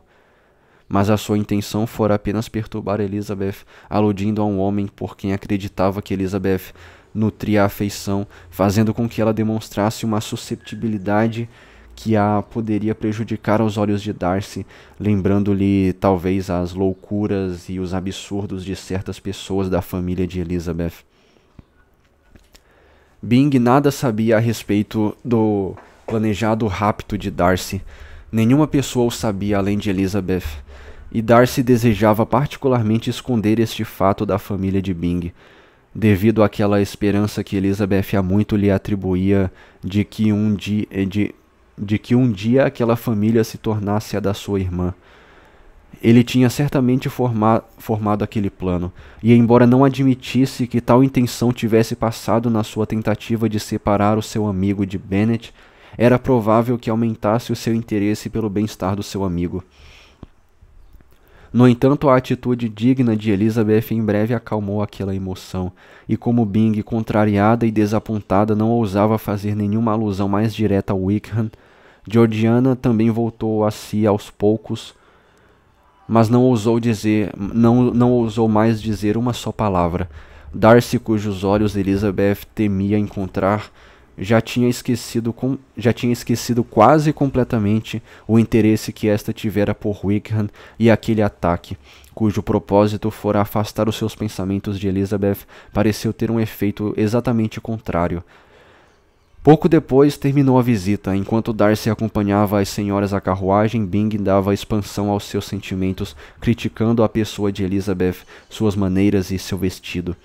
Mas a sua intenção fora apenas perturbar Elizabeth, aludindo a um homem por quem acreditava que Elizabeth nutria afeição, fazendo com que ela demonstrasse uma susceptibilidade que a poderia prejudicar aos olhos de Darcy, lembrando-lhe talvez as loucuras e os absurdos de certas pessoas da família de Elizabeth. Bing nada sabia a respeito do planejado rapto de Darcy. Nenhuma pessoa o sabia além de Elizabeth, e Darcy desejava particularmente esconder este fato da família de Bing, devido àquela esperança que Elizabeth há muito lhe atribuía de que um dia aquela família se tornasse a da sua irmã. Ele tinha certamente formado aquele plano, e embora não admitisse que tal intenção tivesse passado na sua tentativa de separar o seu amigo de Bennet, era provável que aumentasse o seu interesse pelo bem-estar do seu amigo. No entanto, a atitude digna de Elizabeth em breve acalmou aquela emoção, e como Bing, contrariada e desapontada, não ousava fazer nenhuma alusão mais direta a Wickham, Georgiana também voltou a si aos poucos, mas não ousou mais dizer uma só palavra. Darcy, cujos olhos Elizabeth temia encontrar, já tinha esquecido quase completamente o interesse que esta tivera por Wickham e aquele ataque, cujo propósito fora afastar os seus pensamentos de Elizabeth, pareceu ter um efeito exatamente contrário. Pouco depois terminou a visita. Enquanto Darcy acompanhava as senhoras à carruagem, Bing dava expansão aos seus sentimentos, criticando a pessoa de Elizabeth, suas maneiras e seu vestido.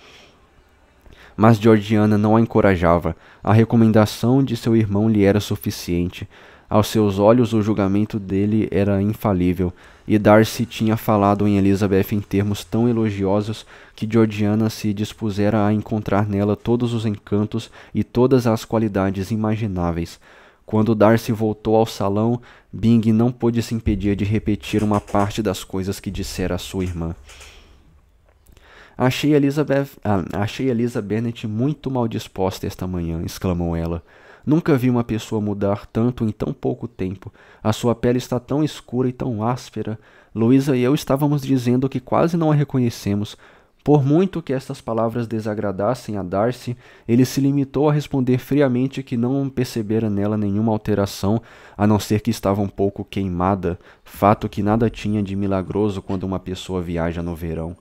Mas Georgiana não a encorajava. A recomendação de seu irmão lhe era suficiente. Aos seus olhos, o julgamento dele era infalível, e Darcy tinha falado em Elizabeth em termos tão elogiosos que Georgiana se dispusera a encontrar nela todos os encantos e todas as qualidades imagináveis. Quando Darcy voltou ao salão, Bing não pôde se impedir de repetir uma parte das coisas que dissera à sua irmã. Achei Elisa Bennet muito mal disposta esta manhã, exclamou ela. Nunca vi uma pessoa mudar tanto em tão pouco tempo. A sua pele está tão escura e tão áspera. Louisa e eu estávamos dizendo que quase não a reconhecemos. Por muito que estas palavras desagradassem a Darcy, ele se limitou a responder friamente que não percebera nela nenhuma alteração, a não ser que estava um pouco queimada, fato que nada tinha de milagroso quando uma pessoa viaja no verão.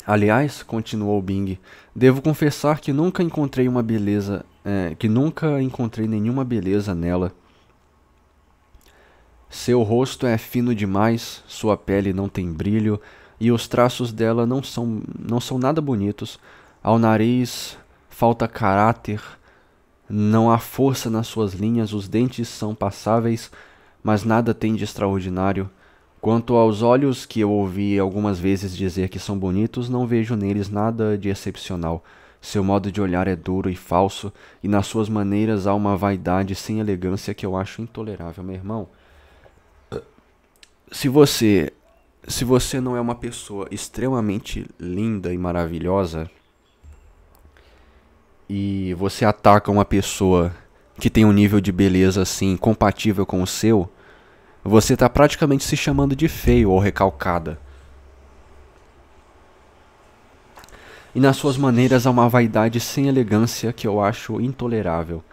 Aliás, continuou Bing, devo confessar que nunca encontrei uma beleza, que nunca encontrei nenhuma beleza nela. Seu rosto é fino demais, sua pele não tem brilho e os traços dela não são nada bonitos. Ao nariz falta caráter, não há força nas suas linhas, os dentes são passáveis, mas nada tem de extraordinário. Quanto aos olhos, que eu ouvi algumas vezes dizer que são bonitos, não vejo neles nada de excepcional. Seu modo de olhar é duro e falso, e nas suas maneiras há uma vaidade sem elegância que eu acho intolerável. Meu irmão, se você, se você não é uma pessoa extremamente linda e maravilhosa, e você ataca uma pessoa que tem um nível de beleza assim compatível com o seu, você está praticamente se chamando de feio ou recalcada. E nas suas maneiras há uma vaidade sem elegância que eu acho intolerável.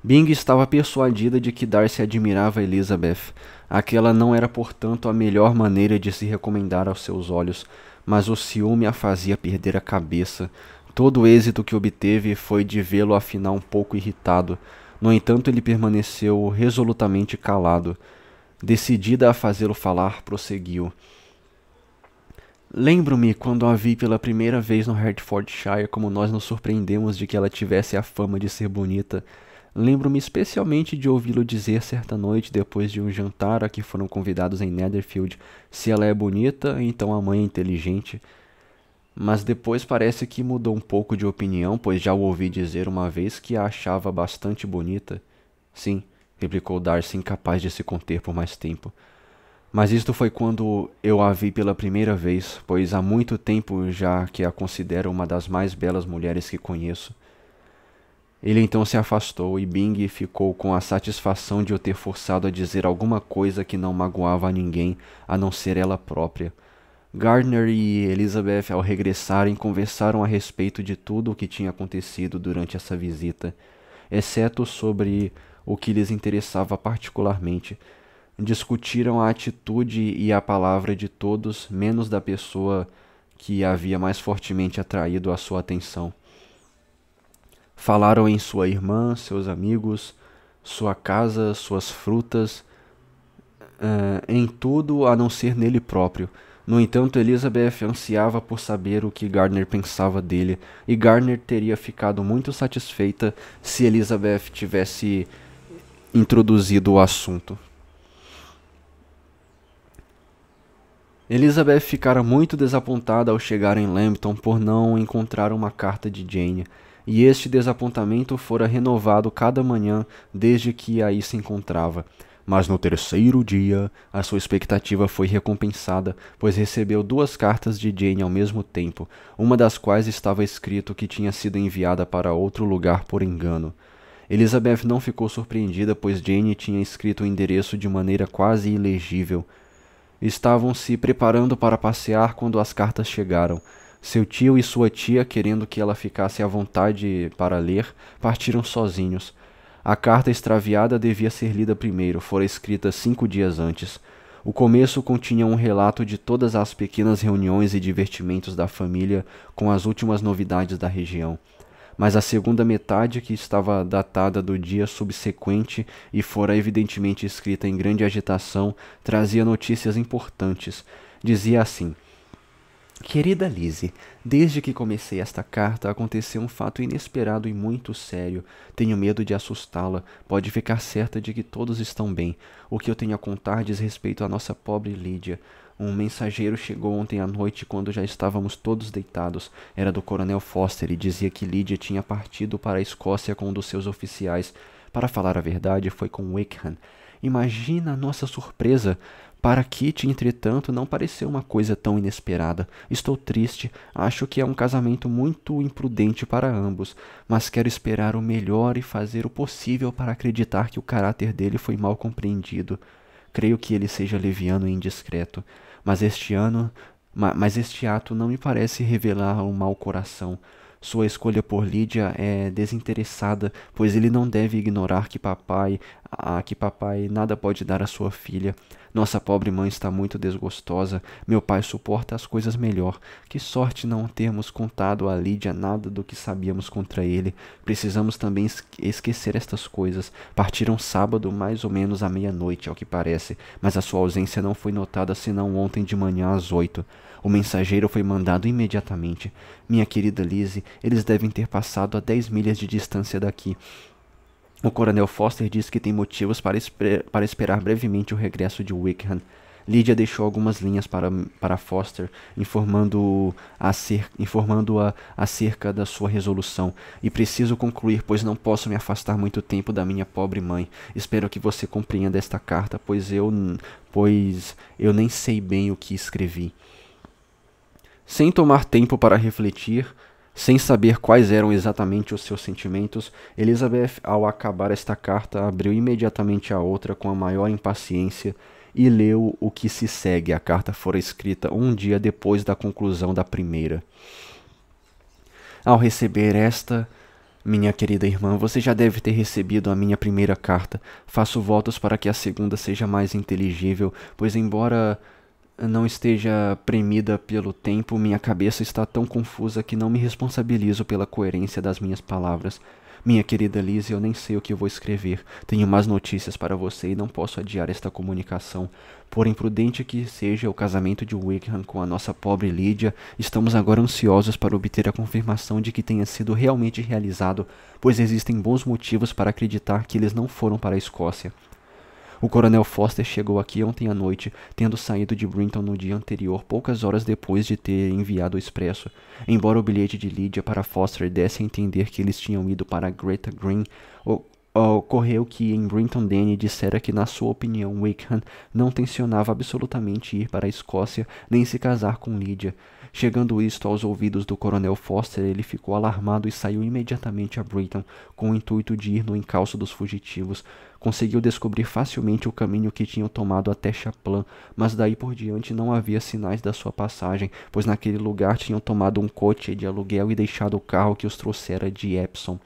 Bing estava persuadida de que Darcy admirava Elizabeth. Aquela não era, portanto, a melhor maneira de se recomendar aos seus olhos, mas o ciúme a fazia perder a cabeça. Todo o êxito que obteve foi de vê-lo afinal um pouco irritado. No entanto, ele permaneceu resolutamente calado. Decidida a fazê-lo falar, prosseguiu. Lembro-me quando a vi pela primeira vez no Hertfordshire, como nós nos surpreendemos de que ela tivesse a fama de ser bonita. Lembro-me especialmente de ouvi-lo dizer certa noite, depois de um jantar a que foram convidados em Netherfield, se ela é bonita, então a mãe é inteligente. Mas depois parece que mudou um pouco de opinião, pois já o ouvi dizer uma vez que a achava bastante bonita. Sim, replicou Darcy, incapaz de se conter por mais tempo. Mas isto foi quando eu a vi pela primeira vez, pois há muito tempo já que a considero uma das mais belas mulheres que conheço. Ele então se afastou e Bing ficou com a satisfação de o ter forçado a dizer alguma coisa que não magoava a ninguém, a não ser ela própria. Gardner e Elizabeth, ao regressarem, conversaram a respeito de tudo o que tinha acontecido durante essa visita, exceto sobre o que lhes interessava particularmente. Discutiram a atitude e a palavra de todos, menos da pessoa que havia mais fortemente atraído a sua atenção. Falaram em sua irmã, seus amigos, sua casa, suas frutas, em tudo a não ser nele próprio. No entanto, Elizabeth ansiava por saber o que Gardner pensava dele, e Gardner teria ficado muito satisfeita se Elizabeth tivesse introduzido o assunto. Elizabeth ficara muito desapontada ao chegar em Lambton por não encontrar uma carta de Jane, e este desapontamento fora renovado cada manhã desde que aí se encontrava. Mas no terceiro dia, a sua expectativa foi recompensada, pois recebeu 2 cartas de Jane ao mesmo tempo, uma das quais estava escrito que tinha sido enviada para outro lugar por engano. Elizabeth não ficou surpreendida, pois Jane tinha escrito o endereço de maneira quase ilegível. Estavam se preparando para passear quando as cartas chegaram. Seu tio e sua tia, querendo que ela ficasse à vontade para ler, partiram sozinhos. A carta extraviada devia ser lida primeiro, fora escrita 5 dias antes. O começo continha um relato de todas as pequenas reuniões e divertimentos da família com as últimas novidades da região. Mas a segunda metade, que estava datada do dia subsequente e fora evidentemente escrita em grande agitação, trazia notícias importantes. Dizia assim: Querida Lizzie, desde que comecei esta carta aconteceu um fato inesperado e muito sério. Tenho medo de assustá-la. Pode ficar certa de que todos estão bem. O que eu tenho a contar diz respeito à nossa pobre Lídia. Um mensageiro chegou ontem à noite quando já estávamos todos deitados. Era do Coronel Foster e dizia que Lídia tinha partido para a Escócia com um dos seus oficiais. Para falar a verdade, foi com Wickham. Imagina a nossa surpresa! Para Kitty, entretanto, não pareceu uma coisa tão inesperada. Estou triste, acho que é um casamento muito imprudente para ambos, mas quero esperar o melhor e fazer o possível para acreditar que o caráter dele foi mal compreendido. Creio que ele seja leviano e indiscreto, mas mas este ato não me parece revelar um mau coração. Sua escolha por Lídia é desinteressada, pois ele não deve ignorar que papai nada pode dar à sua filha. Nossa pobre mãe está muito desgostosa. Meu pai suporta as coisas melhor. Que sorte não termos contado a Lídia nada do que sabíamos contra ele. Precisamos também esquecer estas coisas. Partiram sábado, mais ou menos à meia-noite, ao que parece, mas a sua ausência não foi notada senão ontem de manhã às 8. O mensageiro foi mandado imediatamente. Minha querida Lizzie, eles devem ter passado a 10 milhas de distância daqui. O coronel Foster diz que tem motivos para esperar brevemente o regresso de Wickham. Lydia deixou algumas linhas para Foster, informando-a acerca da sua resolução. E preciso concluir, pois não posso me afastar muito tempo da minha pobre mãe. Espero que você compreenda esta carta, pois eu nem sei bem o que escrevi. Sem tomar tempo para refletir, sem saber quais eram exatamente os seus sentimentos, Elizabeth, ao acabar esta carta, abriu imediatamente a outra com a maior impaciência e leu o que se segue. A carta fora escrita um dia depois da conclusão da primeira. Ao receber esta, minha querida irmã, você já deve ter recebido a minha primeira carta. Faço votos para que a segunda seja mais inteligível, pois embora não esteja premida pelo tempo, minha cabeça está tão confusa que não me responsabilizo pela coerência das minhas palavras. Minha querida Lizzie, eu nem sei o que vou escrever. Tenho más notícias para você e não posso adiar esta comunicação. Por imprudente que seja o casamento de Wickham com a nossa pobre Lydia, estamos agora ansiosos para obter a confirmação de que tenha sido realmente realizado, pois existem bons motivos para acreditar que eles não foram para a Escócia. O coronel Foster chegou aqui ontem à noite, tendo saído de Brinton no dia anterior, poucas horas depois de ter enviado o expresso. Embora o bilhete de Lydia para Foster desse a entender que eles tinham ido para Greta Green, ocorreu que em Brinton Danny dissera que, na sua opinião, Wickham não tencionava absolutamente ir para a Escócia nem se casar com Lydia. Chegando isto aos ouvidos do coronel Foster, ele ficou alarmado e saiu imediatamente a Brinton, com o intuito de ir no encalço dos fugitivos. Conseguiu descobrir facilmente o caminho que tinham tomado até Chaplin, mas daí por diante não havia sinais da sua passagem, pois naquele lugar tinham tomado um coche de aluguel e deixado o carro que os trouxera de Epsom.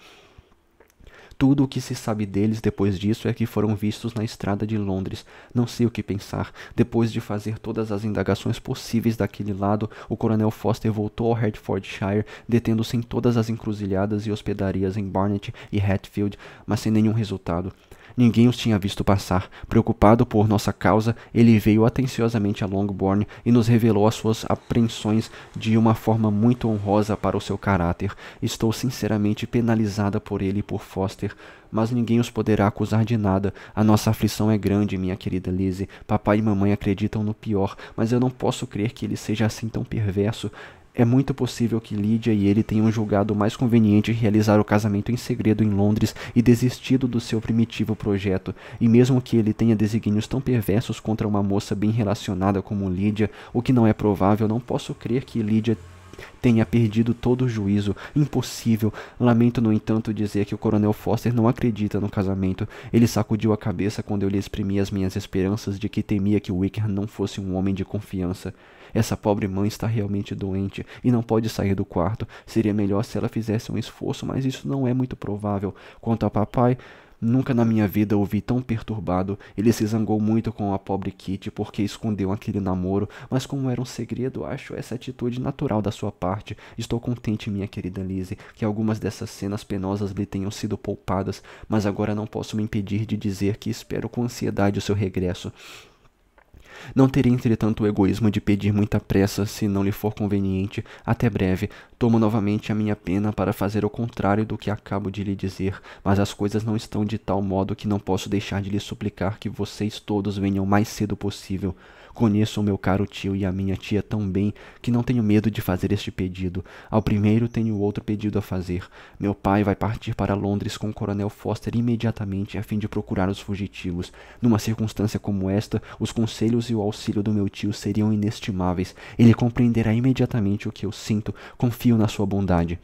Tudo o que se sabe deles depois disso é que foram vistos na estrada de Londres. Não sei o que pensar. Depois de fazer todas as indagações possíveis daquele lado, o coronel Foster voltou ao Hertfordshire, detendo-se em todas as encruzilhadas e hospedarias em Barnet e Hatfield, mas sem nenhum resultado. Ninguém os tinha visto passar. Preocupado por nossa causa, ele veio atenciosamente a Longbourn e nos revelou as suas apreensões de uma forma muito honrosa para o seu caráter. Estou sinceramente penalizada por ele e por Foster, mas ninguém os poderá acusar de nada. A nossa aflição é grande, minha querida Lizzie. Papai e mamãe acreditam no pior, mas eu não posso crer que ele seja assim tão perverso. É muito possível que Lydia e ele tenham julgado mais conveniente realizar o casamento em segredo em Londres e desistido do seu primitivo projeto, e mesmo que ele tenha desígnios tão perversos contra uma moça bem relacionada como Lydia, o que não é provável, não posso crer que Lydia tenha perdido todo o juízo. Impossível. Lamento, no entanto, dizer que o coronel Foster não acredita no casamento. Ele sacudiu a cabeça quando eu lhe exprimi as minhas esperanças de que temia que Wickham não fosse um homem de confiança. Essa pobre mãe está realmente doente e não pode sair do quarto. Seria melhor se ela fizesse um esforço, mas isso não é muito provável. Quanto a papai, nunca na minha vida o vi tão perturbado. Ele se zangou muito com a pobre Kitty porque escondeu aquele namoro, mas como era um segredo, acho essa atitude natural da sua parte. Estou contente, minha querida Lizzie, que algumas dessas cenas penosas lhe tenham sido poupadas, mas agora não posso me impedir de dizer que espero com ansiedade o seu regresso. Não terei, entretanto, o egoísmo de pedir muita pressa, se não lhe for conveniente. Até breve. Tomo novamente a minha pena para fazer o contrário do que acabo de lhe dizer, mas as coisas não estão de tal modo que não posso deixar de lhe suplicar que vocês todos venham o mais cedo possível. Conheço o meu caro tio e a minha tia tão bem que não tenho medo de fazer este pedido. Ao primeiro tenho outro pedido a fazer. Meu pai vai partir para Londres com o Coronel Foster imediatamente a fim de procurar os fugitivos. Numa circunstância como esta, os conselhos e o auxílio do meu tio seriam inestimáveis. Ele compreenderá imediatamente o que eu sinto. Confio na sua bondade.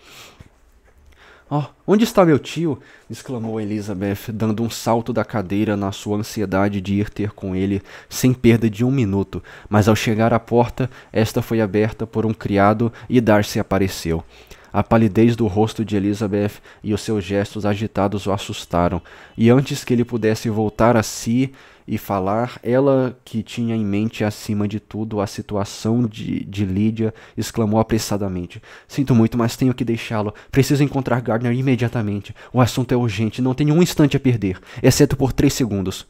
Oh, onde está meu tio? Exclamou Elizabeth, dando um salto da cadeira na sua ansiedade de ir ter com ele, sem perda de um minuto. Mas ao chegar à porta, esta foi aberta por um criado e Darcy apareceu. A palidez do rosto de Elizabeth e os seus gestos agitados o assustaram, e antes que ele pudesse voltar a si e falar, ela, que tinha em mente acima de tudo a situação de Lydia, exclamou apressadamente: Sinto muito, mas tenho que deixá-lo. Preciso encontrar Gardner imediatamente. O assunto é urgente, não tenho um instante a perder, exceto por 3 segundos.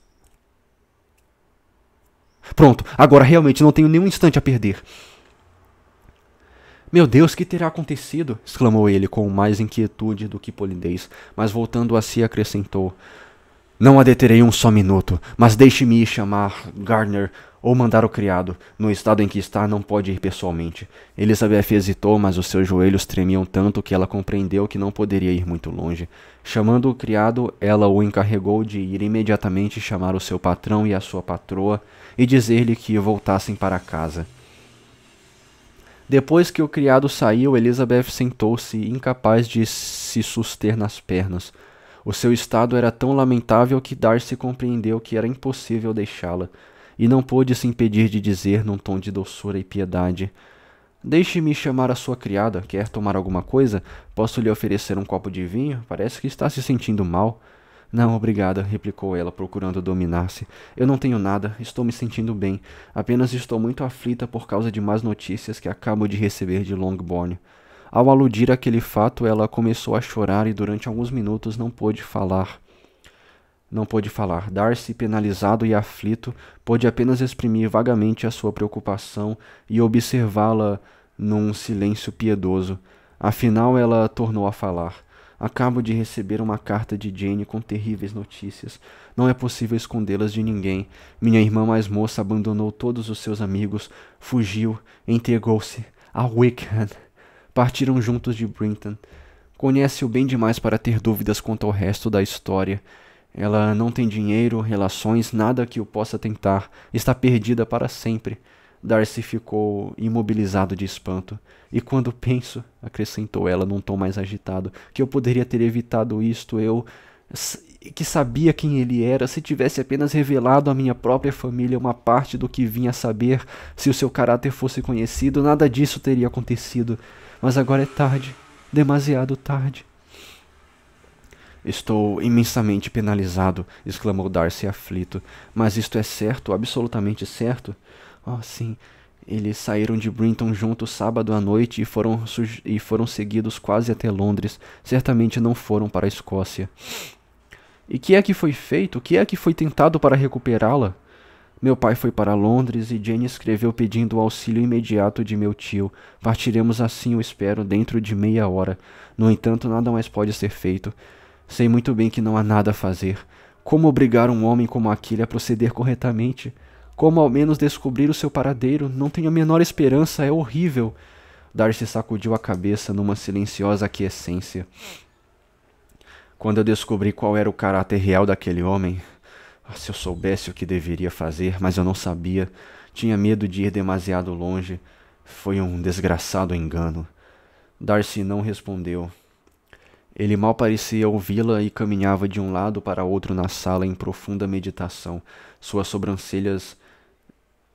Pronto, agora realmente não tenho nenhum instante a perder. Meu Deus, que terá acontecido? Exclamou ele com mais inquietude do que polidez, mas voltando a si acrescentou: Não a deterei um só minuto, mas deixe-me ir chamar Gardner ou mandar o criado. No estado em que está, não pode ir pessoalmente. Elizabeth hesitou, mas os seus joelhos tremiam tanto que ela compreendeu que não poderia ir muito longe. Chamando o criado, ela o encarregou de ir imediatamente chamar o seu patrão e a sua patroa e dizer-lhe que voltassem para casa. Depois que o criado saiu, Elizabeth sentou-se, incapaz de se suster nas pernas. O seu estado era tão lamentável que Darcy compreendeu que era impossível deixá-la, e não pôde se impedir de dizer num tom de doçura e piedade: Deixe-me chamar a sua criada. Quer tomar alguma coisa? Posso lhe oferecer um copo de vinho? Parece que está se sentindo mal. Não, obrigada, replicou ela, procurando dominar-se. Eu não tenho nada, estou me sentindo bem. Apenas estou muito aflita por causa de más notícias que acabo de receber de Longbourn. Ao aludir àquele fato, ela começou a chorar e durante alguns minutos não pôde falar. Darcy, penalizado e aflito, pôde apenas exprimir vagamente a sua preocupação e observá-la num silêncio piedoso. Afinal, ela tornou a falar. Acabo de receber uma carta de Jane com terríveis notícias. Não é possível escondê-las de ninguém. Minha irmã mais moça abandonou todos os seus amigos, fugiu, entregou-se a Wickham. Partiram juntos de Brinton. Conhece-o bem demais para ter dúvidas quanto ao resto da história. Ela não tem dinheiro, relações, nada que o possa tentar. Está perdida para sempre. Darcy ficou imobilizado de espanto. E quando penso, acrescentou ela num tom mais agitado, que eu poderia ter evitado isto, que sabia quem ele era, se tivesse apenas revelado à minha própria família uma parte do que vinha a saber, se o seu caráter fosse conhecido, nada disso teria acontecido. Mas agora é tarde, demasiado tarde. Estou imensamente penalizado, exclamou Darcy aflito. Mas isto é certo, absolutamente certo? Oh, sim. Eles saíram de Brinton juntos sábado à noite e foram seguidos quase até Londres. Certamente não foram para a Escócia. E que é que foi feito? O que é que foi tentado para recuperá-la? Meu pai foi para Londres e Jane escreveu pedindo o auxílio imediato de meu tio. Partiremos assim, eu espero, dentro de meia hora. No entanto, nada mais pode ser feito. Sei muito bem que não há nada a fazer. Como obrigar um homem como aquele a proceder corretamente? Como ao menos descobrir o seu paradeiro? Não tenho a menor esperança, é horrível. Darcy sacudiu a cabeça numa silenciosa aquiescência. Quando eu descobri qual era o caráter real daquele homem, se eu soubesse o que deveria fazer, mas eu não sabia, tinha medo de ir demasiado longe. Foi um desgraçado engano. Darcy não respondeu. Ele mal parecia ouvi-la e caminhava de um lado para outro na sala em profunda meditação. Suas sobrancelhas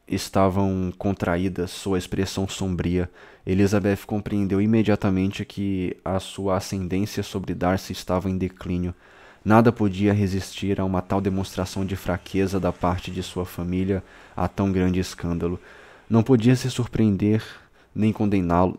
estavam contraídas, sua expressão sombria. Elizabeth compreendeu imediatamente que a sua ascendência sobre Darcy estava em declínio. Nada podia resistir a uma tal demonstração de fraqueza da parte de sua família a tão grande escândalo. Não podia se surpreender nem condená-lo.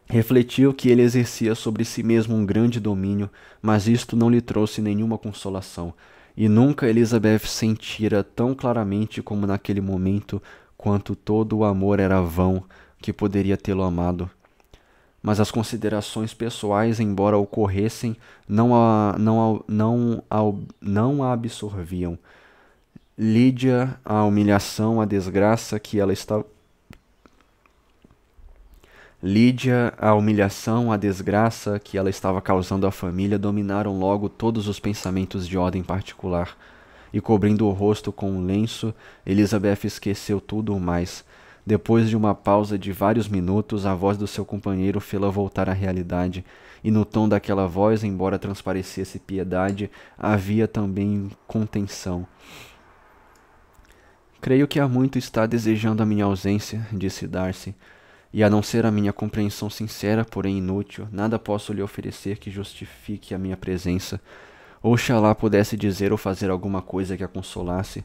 Refletiu que ele exercia sobre si mesmo um grande domínio, mas isto não lhe trouxe nenhuma consolação. E nunca Elizabeth sentira tão claramente como naquele momento quanto todo o amor era vão que poderia tê-lo amado. Mas as considerações pessoais, embora ocorressem, não a absorviam. Lídia, a humilhação, a desgraça que ela estava. Lídia, a humilhação, a desgraça que ela estava causando à família dominaram logo todos os pensamentos de ordem particular, e cobrindo o rosto com um lenço, Elizabeth esqueceu tudo o mais. Depois de uma pausa de vários minutos, a voz do seu companheiro fê-la voltar à realidade, e no tom daquela voz, embora transparecesse piedade, havia também contenção. Creio que há muito está desejando a minha ausência, disse Darcy, e a não ser a minha compreensão sincera, porém inútil, nada posso lhe oferecer que justifique a minha presença. Oxalá pudesse dizer ou fazer alguma coisa que a consolasse,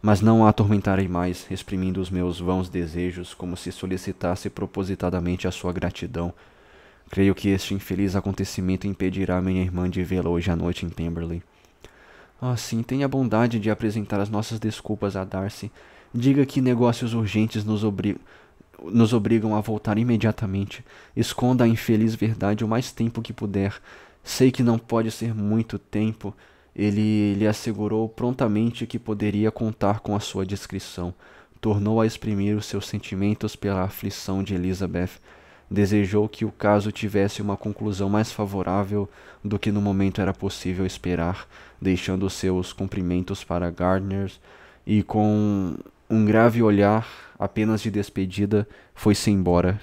mas não a atormentarei mais, exprimindo os meus vãos desejos, como se solicitasse propositadamente a sua gratidão. Creio que este infeliz acontecimento impedirá minha irmã de vê-la hoje à noite em Pemberley. Ah, sim, tenha a bondade de apresentar as nossas desculpas a Darcy. Diga que negócios urgentes nos obrigam a voltar imediatamente. Esconda a infeliz verdade o mais tempo que puder. Sei que não pode ser muito tempo. Ele lhe assegurou prontamente que poderia contar com a sua discrição. Tornou a exprimir os seus sentimentos pela aflição de Elizabeth. Desejou que o caso tivesse uma conclusão mais favorável do que no momento era possível esperar, deixando seus cumprimentos para Gardner e, com um grave olhar, apenas de despedida, foi-se embora.